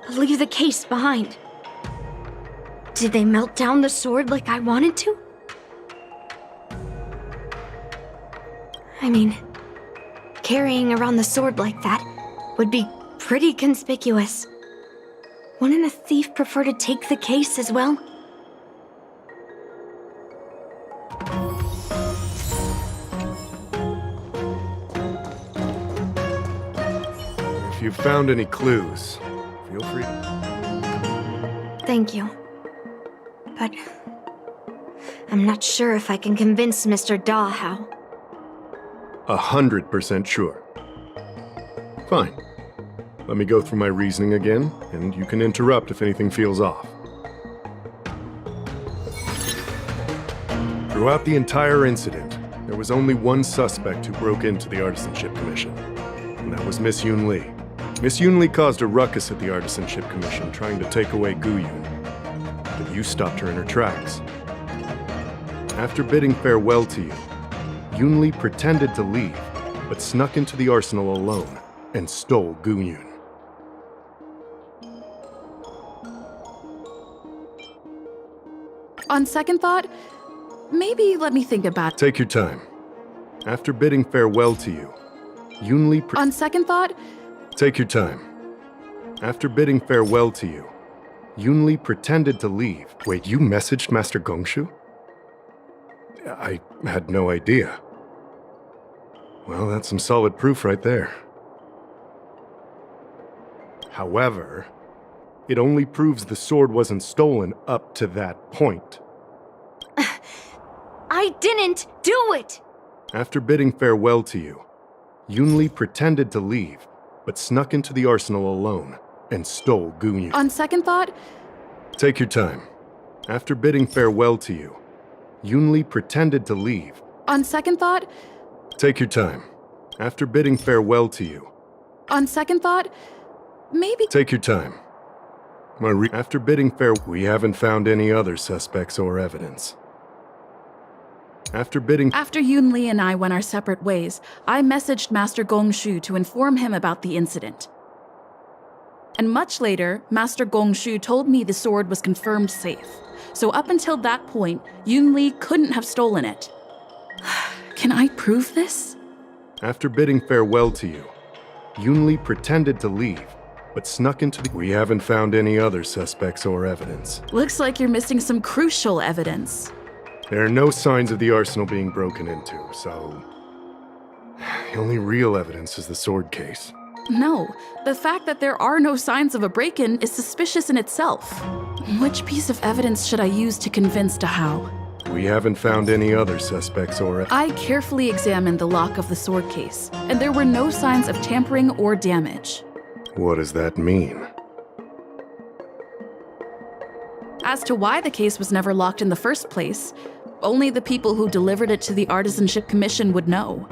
but leave the case behind? Did they melt down the sword like I wanted to? I mean, carrying around the sword like that would be pretty conspicuous. Wouldn't a thief prefer to take the case as well? If you've found any clues, feel free. Thank you. But I'm not sure if I can convince Mr. Daw how. 100% sure. Fine. Let me go through my reasoning again, and you can interrupt if anything feels off. Throughout the entire incident, there was only one suspect who broke into the Artisanship Commission, and that was Miss Yunli. Miss Yunli caused a ruckus at the Artisanship Commission trying to take away Guyun, but you stopped her in her tracks. After bidding farewell to you, Yunli pretended to leave, but snuck into the arsenal alone and stole Guyun. On second thought, maybe let me think about it. Take your time. After bidding farewell to you, Yunli On second thought, Take your time. After bidding farewell to you, Yunli pretended to leave. Wait, you messaged Master Gongshu? I had no idea. Well, that's some solid proof right there. However, it only proves the sword wasn't stolen up to that point. I didn't do it! After bidding farewell to you, Yunli pretended to leave, but snuck into the arsenal alone and stole Guyun. On second thought, Take your time. After bidding farewell to you, Yunli pretended to leave. On second thought, Take your time. After bidding farewell to you. On second thought, maybe. Take your time. After bidding farewell, we haven't found any other suspects or evidence. After Yunli and I went our separate ways, I messaged Master Gongshu to inform him about the incident. And much later, Master Gongshu told me the sword was confirmed safe. So up until that point, Yunli couldn't have stolen it. Can I prove this? After bidding farewell to you, Yunli pretended to leave, but snuck into the... We haven't found any other suspects or evidence. Looks like you're missing some crucial evidence. There are no signs of the arsenal being broken into, so... The only real evidence is the sword case. No, the fact that there are no signs of a break-in is suspicious in itself. Which piece of evidence should I use to convince Dahao? We haven't found any other suspects or... I carefully examined the lock of the sword case, and there were no signs of tampering or damage. What does that mean? As to why the case was never locked in the first place, only the people who delivered it to the Artisanship Commission would know.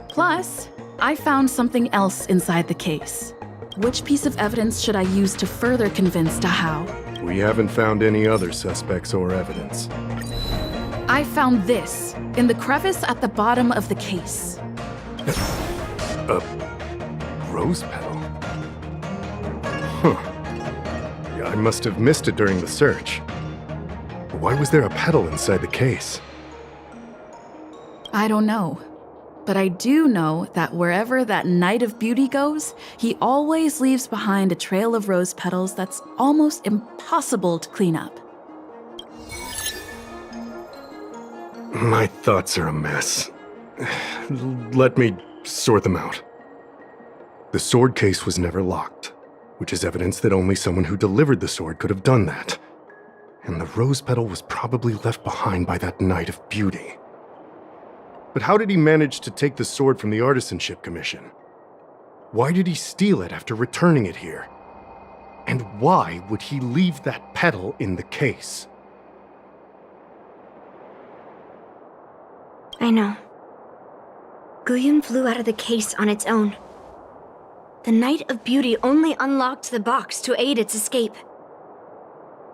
Plus, I found something else inside the case. Which piece of evidence should I use to further convince Dahao? We haven't found any other suspects or evidence. I found this in the crevice at the bottom of the case. A rose petal? Huh. Yeah, I must have missed it during the search. Why was there a petal inside the case? I don't know. But I do know that wherever that Knight of Beauty goes, he always leaves behind a trail of rose petals that's almost impossible to clean up. My thoughts are a mess. Let me sort them out. The sword case was never locked, which is evidence that only someone who delivered the sword could have done that. And the rose petal was probably left behind by that Knight of Beauty. But how did he manage to take the sword from the Artisanship Commission? Why did he steal it after returning it here? And why would he leave that petal in the case? I know. Guyun flew out of the case on its own. The Knight of Beauty only unlocked the box to aid its escape.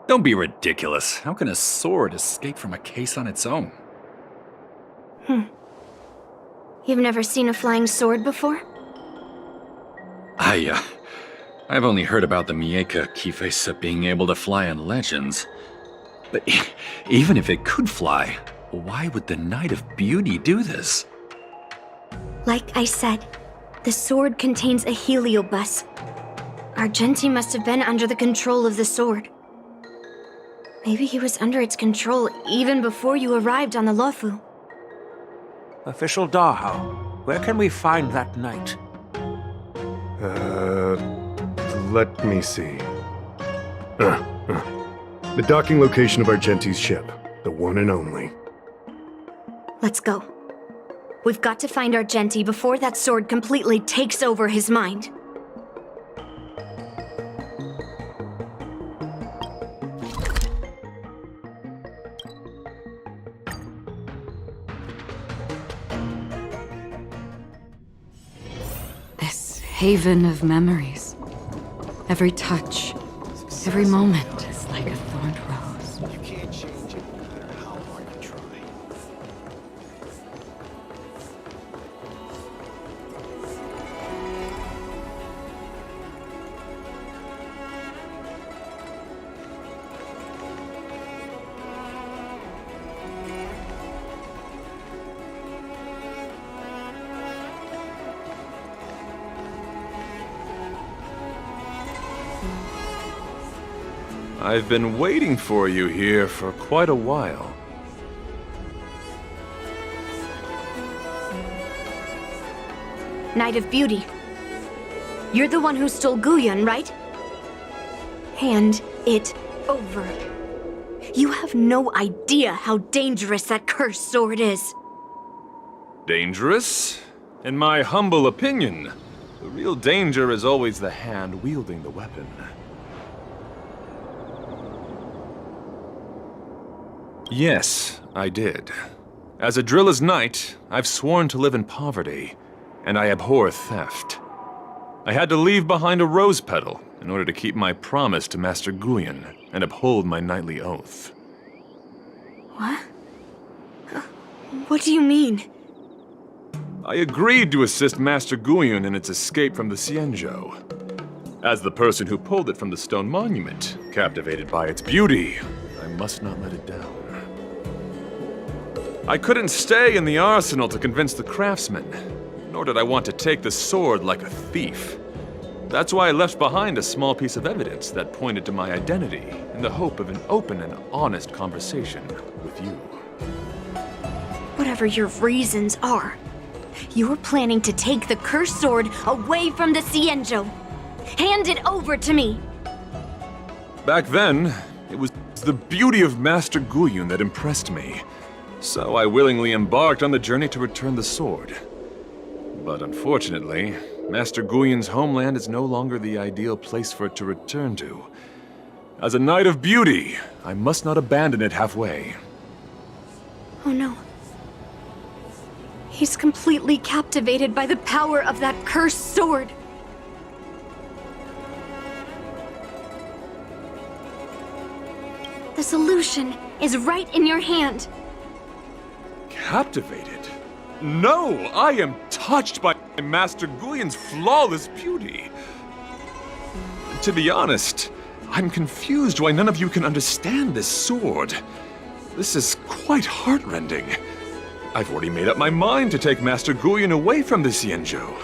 Don't be ridiculous. How can a sword escape from a case on its own? You've never seen a flying sword before? I've only heard about the Mieka Kifesa being able to fly in legends. But even if it could fly, why would the Knight of Beauty do this? Like I said, the sword contains a heliobus. Argenti must have been under the control of the sword. Maybe he was under its control even before you arrived on the Lofu. Official Dahao, where can we find that knight? Let me see. The docking location of Argenti's ship. The one and only. Let's go. We've got to find Argenti before that sword completely takes over his mind. This haven of memories. Every touch, every moment is like a thorned rose. You can't change it, no matter how hard you try. I've been waiting for you here for quite a while. Knight of Beauty. You're the one who stole Guyun, right? Hand it over. You have no idea how dangerous that cursed sword is. Dangerous? In my humble opinion, the real danger is always the hand wielding the weapon. Yes, I did. As a Drilla's knight, I've sworn to live in poverty, and I abhor theft. I had to leave behind a rose petal in order to keep my promise to Master Guyun and uphold my knightly oath. What? What do you mean? I agreed to assist Master Guyun in its escape from the Xianzhou. As the person who pulled it from the stone monument, captivated by its beauty, I must not let it down. I couldn't stay in the arsenal to convince the craftsmen, nor did I want to take the sword like a thief. That's why I left behind a small piece of evidence that pointed to my identity in the hope of an open and honest conversation with you. Whatever your reasons are, you're planning to take the cursed sword away from the Xianzhou. Hand it over to me! Back then, it was the beauty of Master Guyun that impressed me. So I willingly embarked on the journey to return the sword. But unfortunately, Master Guyun's homeland is no longer the ideal place for it to return to. As a Knight of Beauty, I must not abandon it halfway. Oh no. He's completely captivated by the power of that cursed sword. The solution is right in your hand. Captivated? No! I am touched by Master Guyun's flawless beauty. To be honest, I'm confused why none of you can understand this sword. This is quite heartrending. I've already made up my mind to take Master Guyun away from the Xianzhou.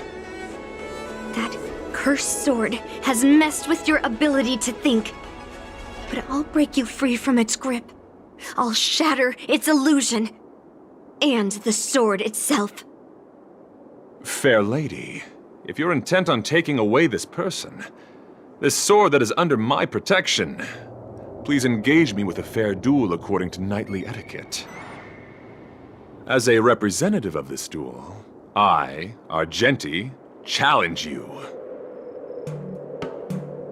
That cursed sword has messed with your ability to think. But I'll break you free from its grip. I'll shatter its illusion. And the sword itself. Fair lady, if you're intent on taking away this person, this sword that is under my protection, please engage me with a fair duel according to knightly etiquette. As a representative of this duel, I, Argenti, challenge you.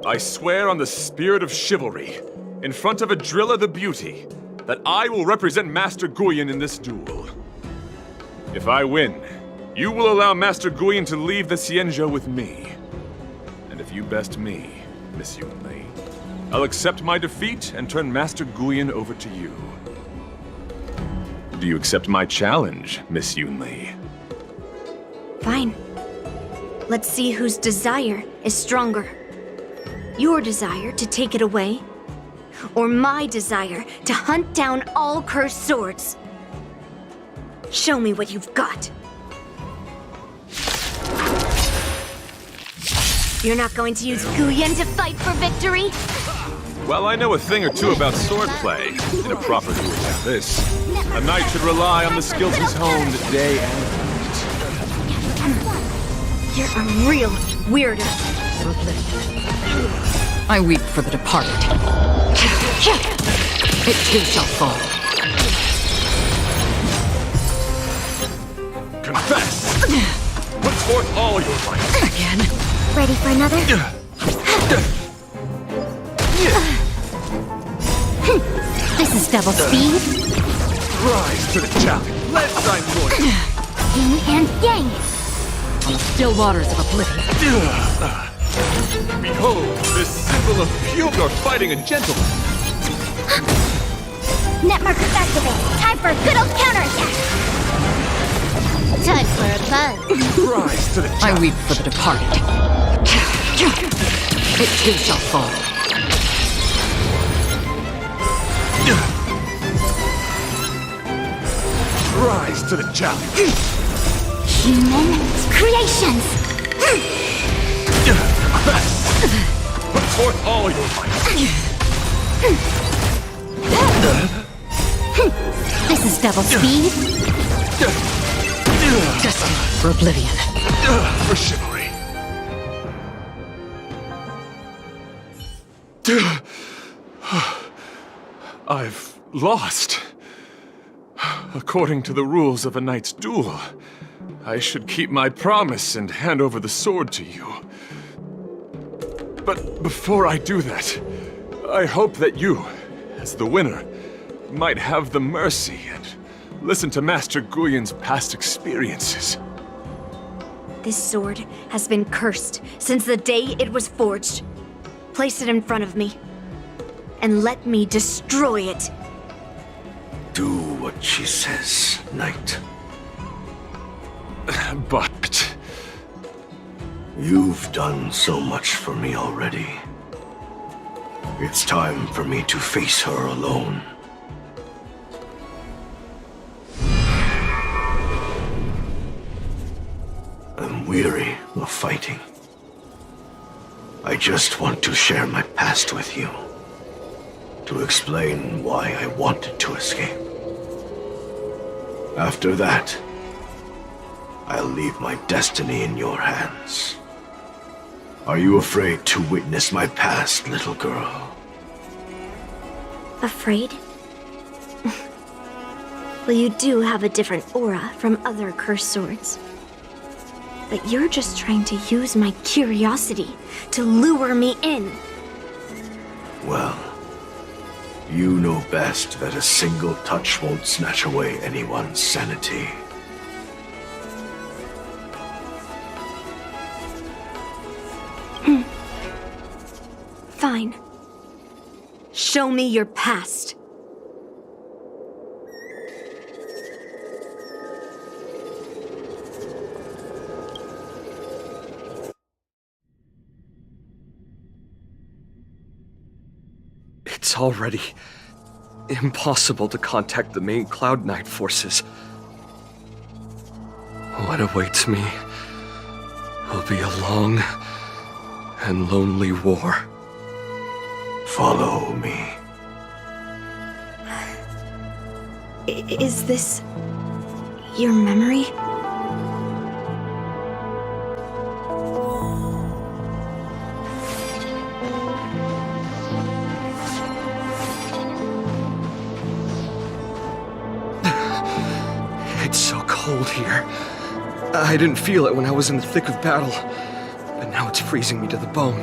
I swear on the spirit of chivalry, in front of Adrilla the Beauty, that I will represent Master Guyun in this duel. If I win, you will allow Master Guyun to leave the Xianzhou with me. And if you best me, Miss Yunli, I'll accept my defeat and turn Master Guyun over to you. Do you accept my challenge, Miss Yunli? Fine. Let's see whose desire is stronger. Your desire to take it away, or my desire to hunt down all cursed swords. Show me what you've got. You're not going to use Guyan to fight for victory? Well, I know a thing or two about swordplay. In a proper duel like this, a knight should rely on the skills he's honed day and night. You're a real weirdo. I weep for the departed. It too shall fall. Confess! Put forth all your might. Again? Ready for another? This is double speed. Rise to the challenge. Let thy voice. Yin and yang. On the still waters of oblivion. Behold, this symbol of pure. You're fighting a gentleman. Net markers activate. Time for a good old counterattack. Time for a buzz. Rise to the challenge. I weep for the departed. It too shall fall. Rise to the challenge. Human creations. Confess. Put forth all your might. This is double speed. Destined for oblivion. For chivalry. I've lost. According to the rules of a knight's duel, I should keep my promise and hand over the sword to you. But before I do that, I hope that you, as the winner, might have the mercy and listen to Master Guyan's past experiences. This sword has been cursed since the day it was forged. Place it in front of me, and let me destroy it. Do what she says, knight. But... You've done so much for me already. It's time for me to face her alone. I'm weary of fighting. I just want to share my past with you. To explain why I wanted to escape. After that, I'll leave my destiny in your hands. Are you afraid to witness my past, little girl? Afraid? Well, you do have a different aura from other cursed swords. But you're just trying to use my curiosity to lure me in. Well, you know best that a single touch won't snatch away anyone's sanity. Fine. Show me your past. It's already impossible to contact the main Cloud Knight forces. What awaits me will be a long and lonely war. Follow me. Is this your memory? It's so cold here. I didn't feel it when I was in the thick of battle, but now it's freezing me to the bone.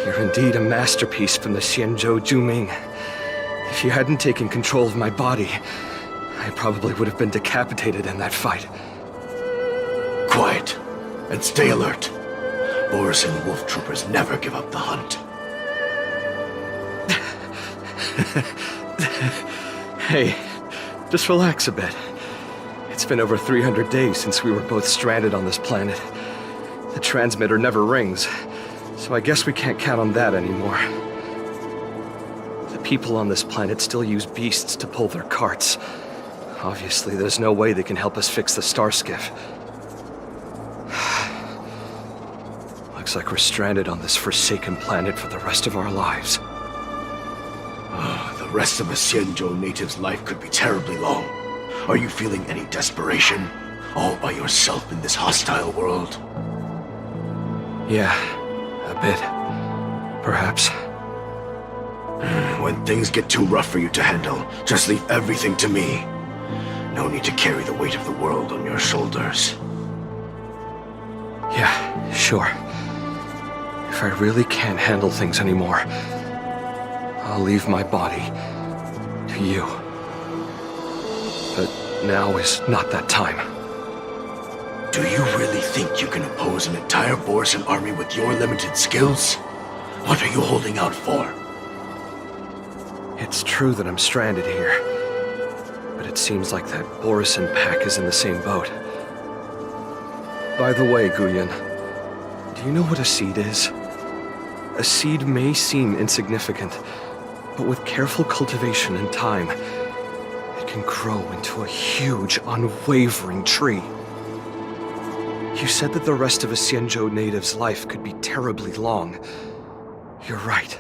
You're indeed a masterpiece from the Xianzhou Juming. If you hadn't taken control of my body, I probably would have been decapitated in that fight. Quiet, and stay alert. Boris and Wolf Troopers never give up the hunt. Hey, just relax a bit. It's been over 300 days since we were both stranded on this planet. The transmitter never rings, so I guess we can't count on that anymore. The people on this planet still use beasts to pull their carts. Obviously, there's no way they can help us fix the star skiff. Looks like we're stranded on this forsaken planet for the rest of our lives. The rest of a Xianzhou native's life could be terribly long. Are you feeling any desperation? All by yourself in this hostile world? Yeah, a bit. Perhaps. When things get too rough for you to handle, just leave everything to me. No need to carry the weight of the world on your shoulders. Yeah, sure. If I really can't handle things anymore, I'll leave my body to you. But now is not that time. Do you really think you can oppose an entire Borisan army with your limited skills? What are you holding out for? It's true that I'm stranded here, but it seems like that Borisan pack is in the same boat. By the way, Guyan, do you know what a seed is? A seed may seem insignificant, but with careful cultivation and time, it can grow into a huge, unwavering tree. You said that the rest of a Xianzhou native's life could be terribly long. You're right.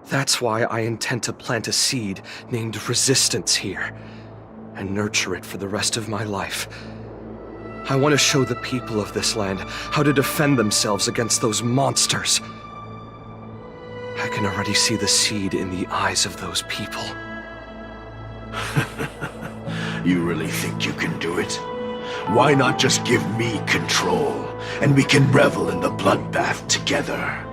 That's why I intend to plant a seed named Resistance here, and nurture it for the rest of my life. I want to show the people of this land how to defend themselves against those monsters. I can already see the seed in the eyes of those people. You really think you can do it? Why not just give me control, and we can revel in the bloodbath together?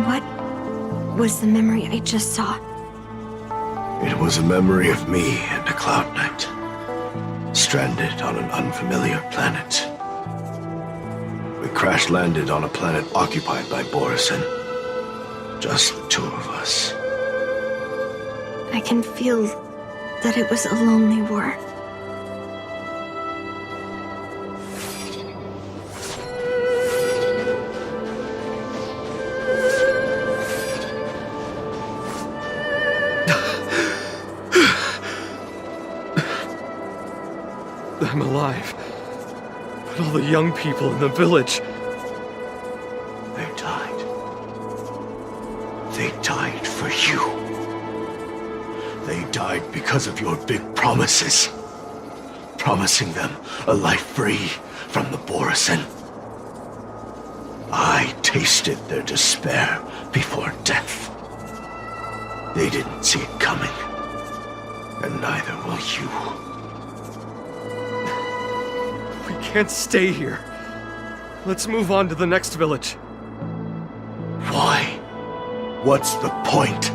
What was the memory I just saw? It was a memory of me and a Cloud Knight, stranded on an unfamiliar planet. We crash-landed on a planet occupied by Borisan. Just the two of us. I can feel that it was a lonely war. I'm alive. But all the young people in the village... They died. They died for you. They died because of your big promises. Promising them a life free from the Borisan. I tasted their despair before death. They didn't see it coming. And neither will you. We can't stay here. Let's move on to the next village. Why? What's the point?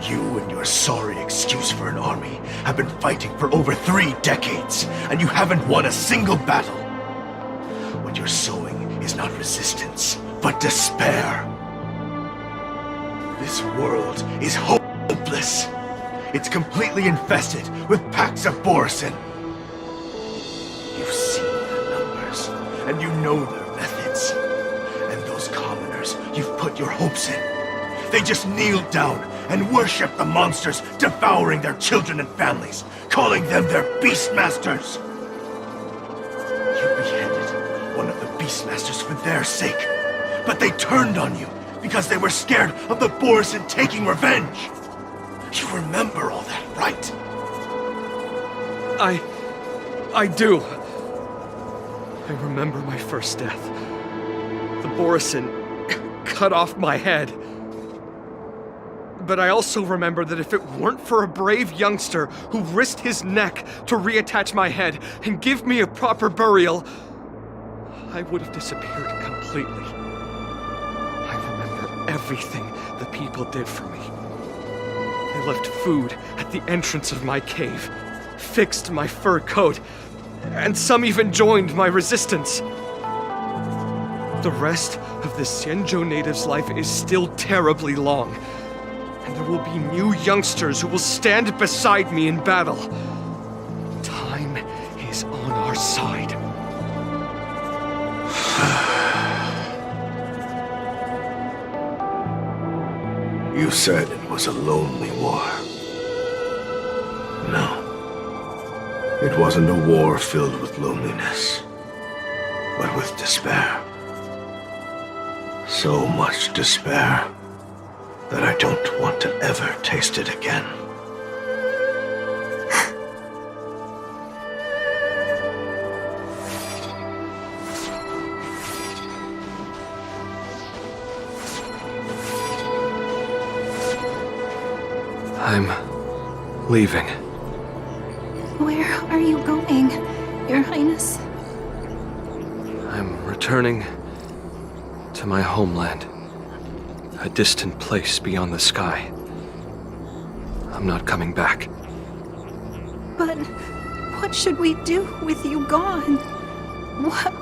You and your sorry excuse for an army have been fighting for over 3 decades, and you haven't won a single battle. What you're sowing is not resistance, but despair. This world is hopeless. It's completely infested with packs of Borisan. You've seen their numbers, and you know their methods. And those commoners you've put your hopes in, they just kneel down and worship the monsters devouring their children and families, calling them their Beastmasters. You beheaded one of the Beastmasters for their sake, but they turned on you because they were scared of the Borisan taking revenge. You remember all that, right? I do. I remember my first death. The Borisan cut off my head. But I also remember that if it weren't for a brave youngster who risked his neck to reattach my head and give me a proper burial, I would have disappeared completely. I remember everything the people did for me. They left food at the entrance of my cave, fixed my fur coat, and some even joined my resistance. The rest of the Xianzhou native's life is still terribly long. And there will be new youngsters who will stand beside me in battle. Time is on our side. You said it was a lonely war. No. It wasn't a war filled with loneliness, but with despair. So much despair that I don't want to ever taste it again. I'm leaving. Where are you going, Your Highness? I'm returning to my homeland. A distant place beyond the sky. I'm not coming back. But what should we do with you gone?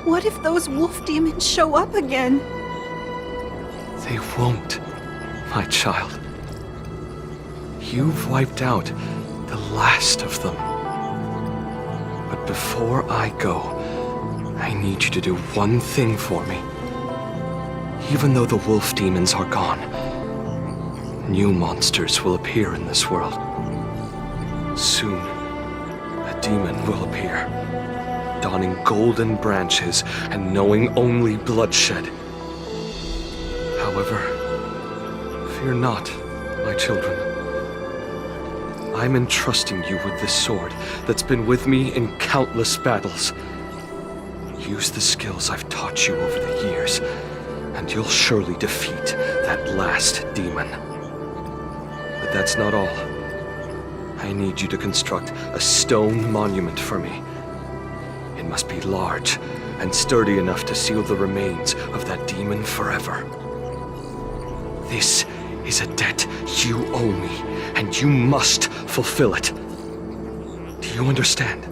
What if those wolf demons show up again? They won't, my child. You've wiped out the last of them. But before I go, I need you to do one thing for me. Even though the wolf demons are gone, new monsters will appear in this world. Soon, a demon will appear, donning golden branches and knowing only bloodshed. However, fear not, my children. I'm entrusting you with this sword that's been with me in countless battles. Use the skills I've taught you over the years, and you'll surely defeat that last demon. But that's not all. I need you to construct a stone monument for me. It must be large and sturdy enough to seal the remains of that demon forever. This is a debt you owe me, and you must fulfill it. Do you understand?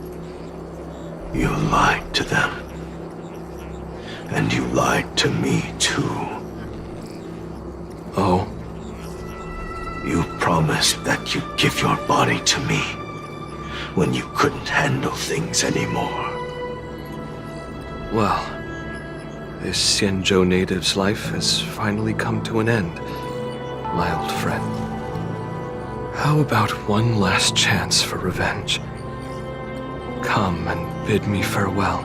You lied to them. And you lied to me, too. Oh? You promised that you'd give your body to me when you couldn't handle things anymore. Well, this Xianzhou native's life has finally come to an end, my old friend. How about one last chance for revenge? Come and bid me farewell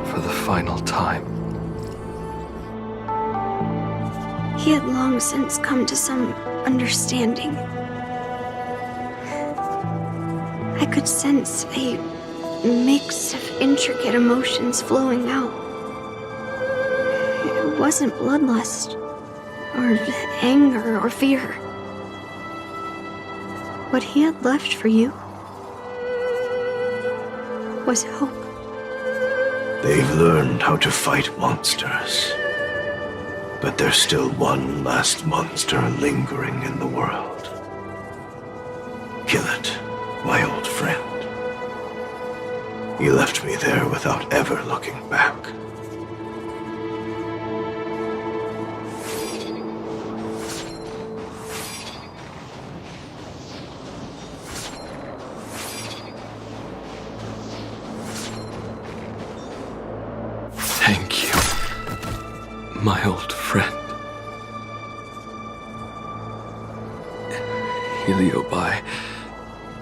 for the final time. He had long since come to some understanding. I could sense a mix of intricate emotions flowing out. It wasn't bloodlust, or anger, or fear. What he had left for you was hope. They've learned how to fight monsters. But there's still one last monster lingering in the world. Kill it, my old friend. You left me there without ever looking back. Thank you, my old friend. Heliobi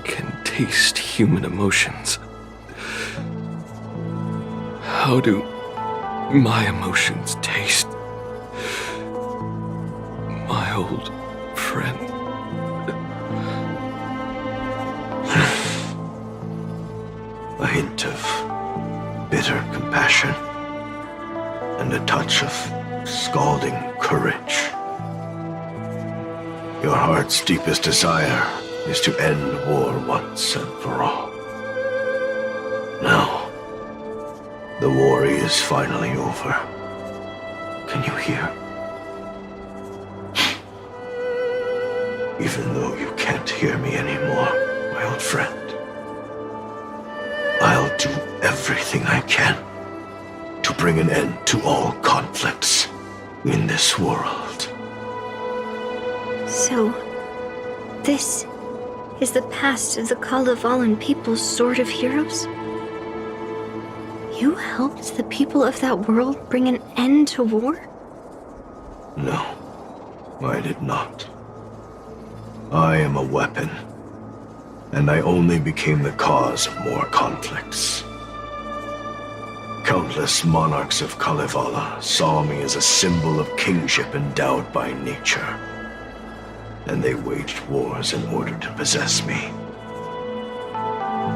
can taste human emotions. How do my emotions taste, my old friend? A hint of bitter compassion and a touch of scalding courage. Your heart's deepest desire is to end war once and for all. Now, the war is finally over. Can you hear? Even though you can't hear me anymore, my old friend, I'll do everything I can to bring an end to all conflicts in this world. So, this is the past of the Kalevalan people's Sword of Heroes? You helped the people of that world bring an end to war? No, I did not. I am a weapon, and I only became the cause of more conflicts. Countless monarchs of Kalevala saw me as a symbol of kingship endowed by nature, and they waged wars in order to possess me.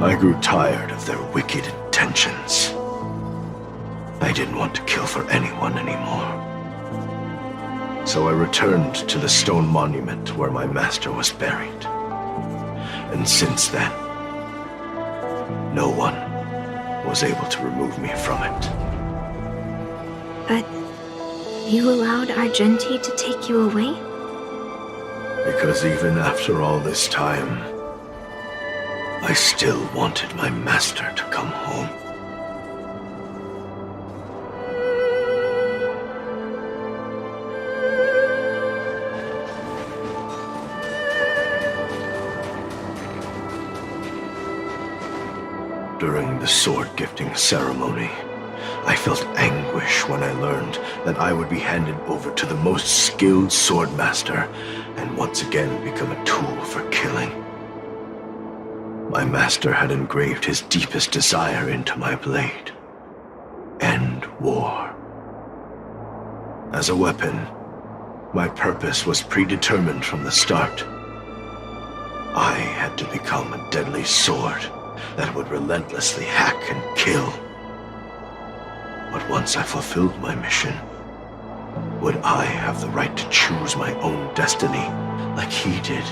I grew tired of their wicked intentions. I didn't want to kill for anyone anymore. So I returned to the stone monument where my master was buried. And since then, no one was able to remove me from it. But you allowed Argenti to take you away? Because even after all this time, I still wanted my master to come home. During the sword gifting ceremony, I felt anguish when I learned that I would be handed over to the most skilled swordmaster and once again become a tool for killing. My master had engraved his deepest desire into my blade. End war. As a weapon, my purpose was predetermined from the start. I had to become a deadly sword that would relentlessly hack and kill. But once I fulfilled my mission, would I have the right to choose my own destiny like he did?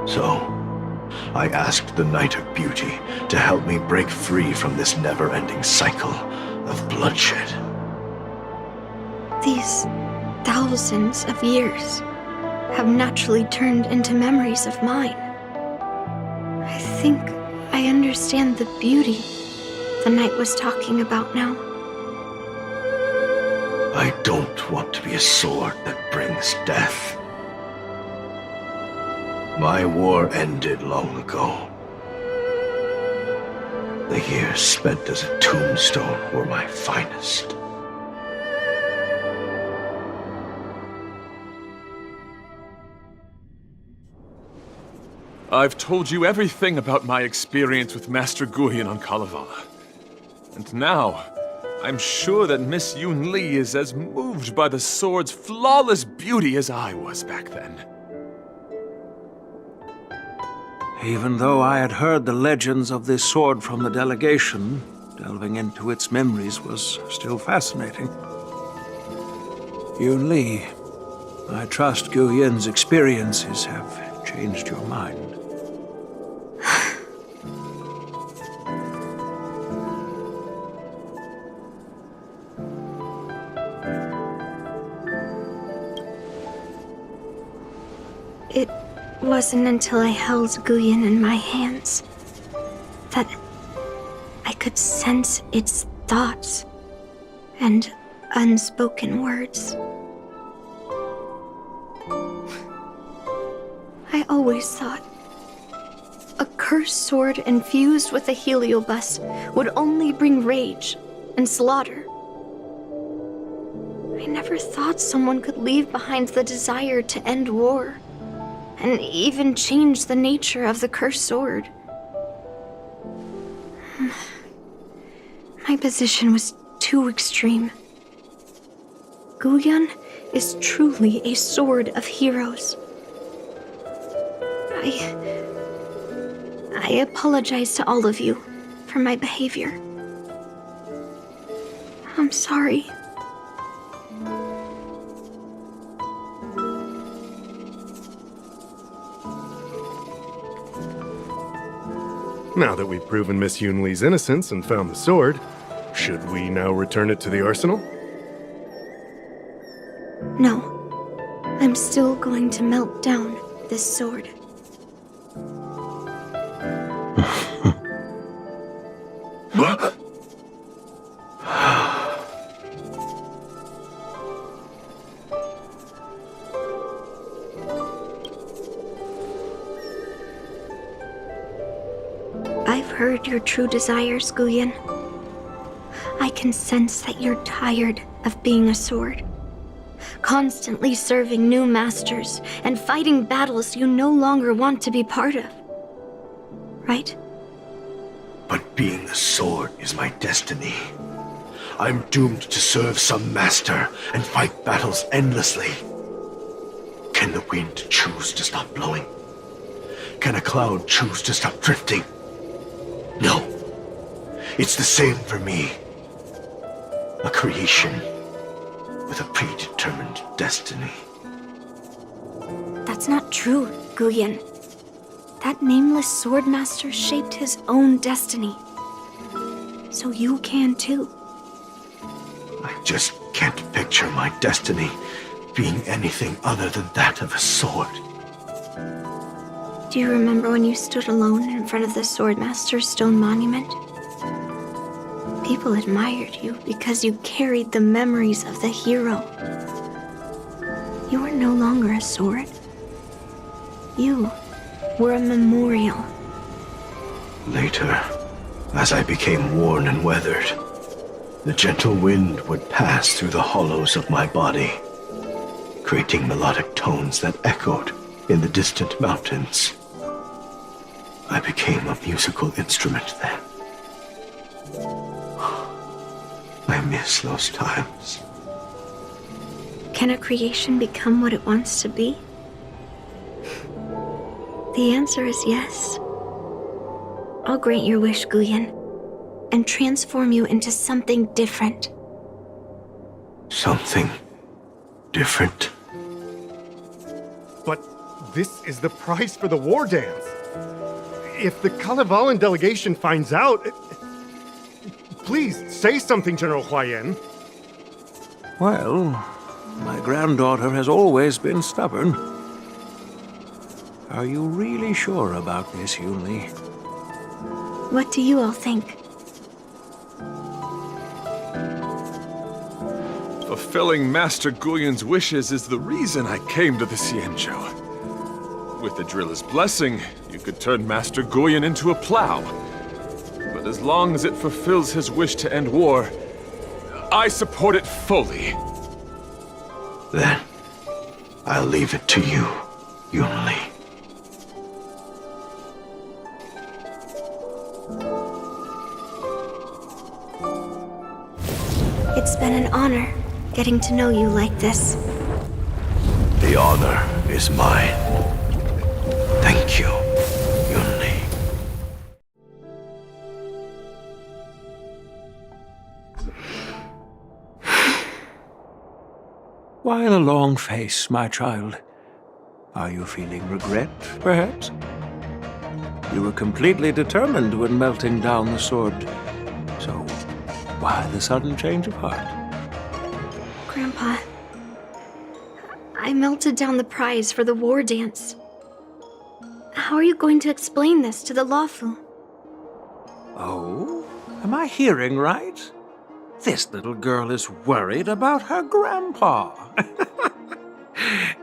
So, I asked the Knight of Beauty to help me break free from this never-ending cycle of bloodshed. These thousands of years have naturally turned into memories of mine. I think I understand the beauty the knight was talking about now. I don't want to be a sword that brings death. My war ended long ago. The years spent as a tombstone were my finest. I've told you everything about my experience with Master Guyan on Kalevala. And now, I'm sure that Miss Yunli is as moved by the sword's flawless beauty as I was back then. Even though I had heard the legends of this sword from the delegation, delving into its memories was still fascinating. Yunli, I trust Guyan's experiences have changed your mind. It wasn't until I held Guyan in my hands that I could sense its thoughts and unspoken words. I always thought a cursed sword infused with a heliobust would only bring rage and slaughter. I never thought someone could leave behind the desire to end war, and even change the nature of the cursed sword. My position was too extreme. Guyan is truly a sword of heroes. I apologize to all of you for my behavior. I'm sorry. Now that we've proven Miss Yunli's innocence and found the sword, should we now return it to the arsenal? No. I'm still going to melt down this sword. heard your true desires, Guyan. I can sense that you're tired of being a sword. Constantly serving new masters and fighting battles you no longer want to be part of. Right? But being a sword is my destiny. I'm doomed to serve some master and fight battles endlessly. Can the wind choose to stop blowing? Can a cloud choose to stop drifting? No. It's the same for me. A creation with a predetermined destiny. That's not true, Guyan. That nameless swordmaster shaped his own destiny. So you can too. I just can't picture my destiny being anything other than that of a sword. Do you remember when you stood alone in front of the swordmaster's stone monument? People admired you because you carried the memories of the hero. You were no longer a sword. You were a memorial. Later, as I became worn and weathered, the gentle wind would pass through the hollows of my body, creating melodic tones that echoed in the distant mountains. I became a musical instrument then. I miss those times. Can a creation become what it wants to be? The answer is yes. I'll grant your wish, Guyan, and transform you into something different. Something different? But this is the price for the war dance. If the Kalevalan delegation finds out... Please, say something, General Huayan. Well, my granddaughter has always been stubborn. Are you really sure about this, Yunli? What do you all think? Fulfilling Master Guyan's wishes is the reason I came to the Xianzhou. With the driller's blessing, you could turn Master Guyan into a plow. But as long as it fulfills his wish to end war, I support it fully. Then, I'll leave it to you, Yunli. It's been an honor getting to know you like this. The honor is mine. Thank you, Yunli. Why the long face, my child? Are you feeling regret, perhaps? You were completely determined when melting down the sword. So, why the sudden change of heart? Grandpa, I melted down the prize for the war dance. How are you going to explain this to the Lafu? Oh? Am I hearing right? This little girl is worried about her grandpa.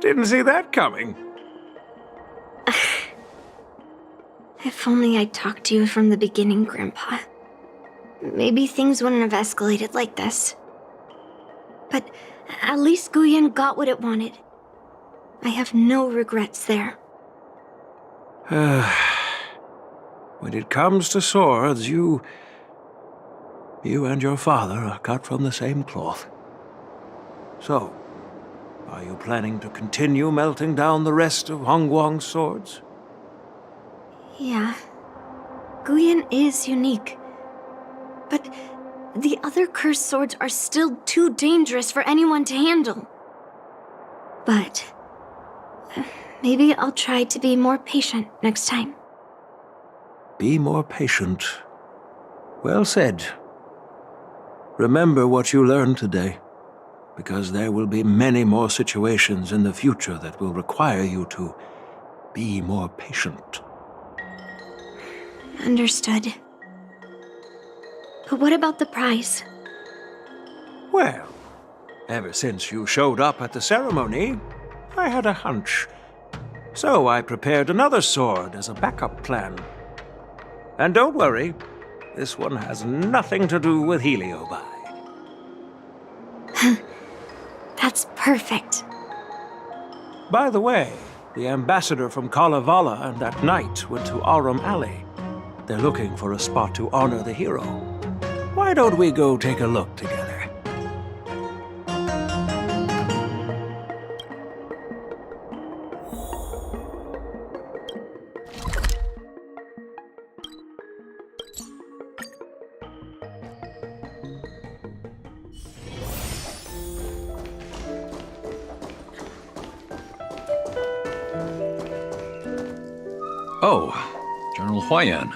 Didn't see that coming. If only I'd talked to you from the beginning, Grandpa. Maybe things wouldn't have escalated like this. But at least Guyan got what it wanted. I have no regrets there. When it comes to swords, you and your father are cut from the same cloth. So, are you planning to continue melting down the rest of Hongguang's swords? Yeah. Guyan is unique. But the other cursed swords are still too dangerous for anyone to handle. But maybe I'll try to be more patient next time. Be more patient. Well said. Remember what you learned today, because there will be many more situations in the future that will require you to be more patient. Understood. But what about the prize? Well, ever since you showed up at the ceremony, I had a hunch. So I prepared another sword as a backup plan. And don't worry, this one has nothing to do with Heliobi. That's perfect. By the way, the ambassador from Kalevala and that knight went to Arum Alley. They're looking for a spot to honor the hero. Why don't we go take a look together? Oh, General Huayan.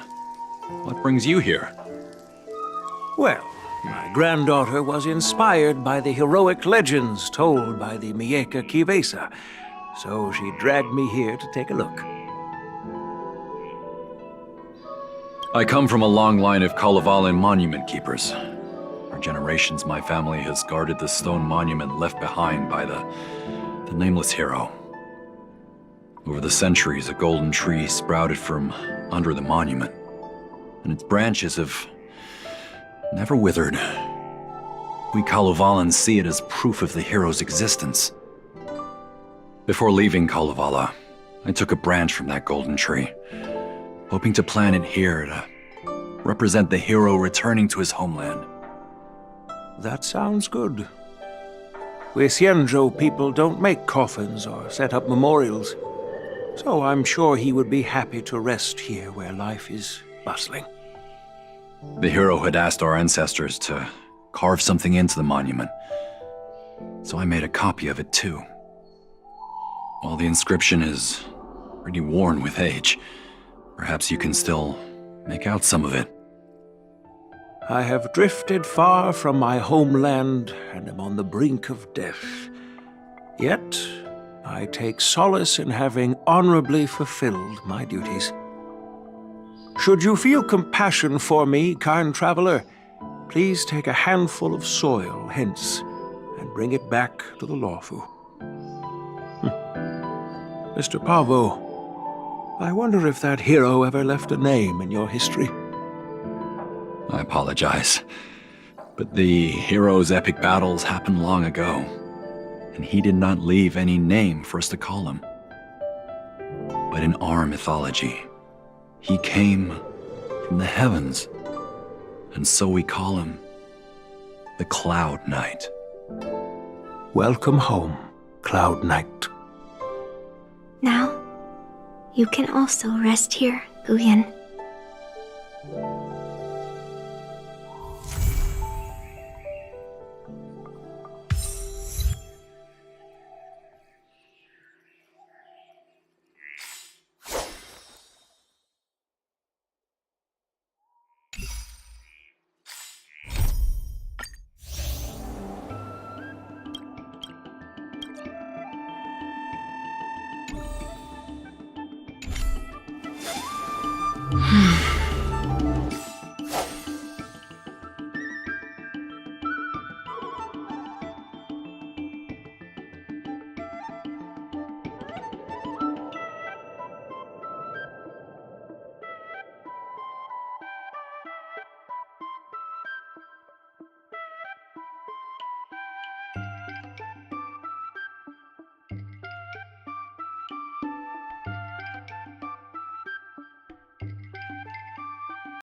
What brings you here? Well, my granddaughter was inspired by the heroic legends told by the Mieka Kivesa, so she dragged me here to take a look. I come from a long line of Kalavalan monument keepers. For generations, my family has guarded the stone monument left behind by the nameless hero. Over the centuries, a golden tree sprouted from under the monument, and its branches have never withered. We Kalevalans see it as proof of the hero's existence. Before leaving Kalevala, I took a branch from that golden tree, hoping to plant it here to represent the hero returning to his homeland. That sounds good. We Xianzhou people don't make coffins or set up memorials, so I'm sure he would be happy to rest here where life is bustling. The hero had asked our ancestors to carve something into the monument, so I made a copy of it too. While the inscription is pretty worn with age, perhaps you can still make out some of it. I have drifted far from my homeland and am on the brink of death. Yet, I take solace in having honorably fulfilled my duties. Should you feel compassion for me, kind traveler, please take a handful of soil hence and bring it back to the Lawfu. Mr. Pavo, I wonder if that hero ever left a name in your history. I apologize, but the hero's epic battles happened long ago, and he did not leave any name for us to call him. But in our mythology, he came from the heavens, and so we call him the Cloud Knight. Welcome home, Cloud Knight. Now, you can also rest here, Guyan.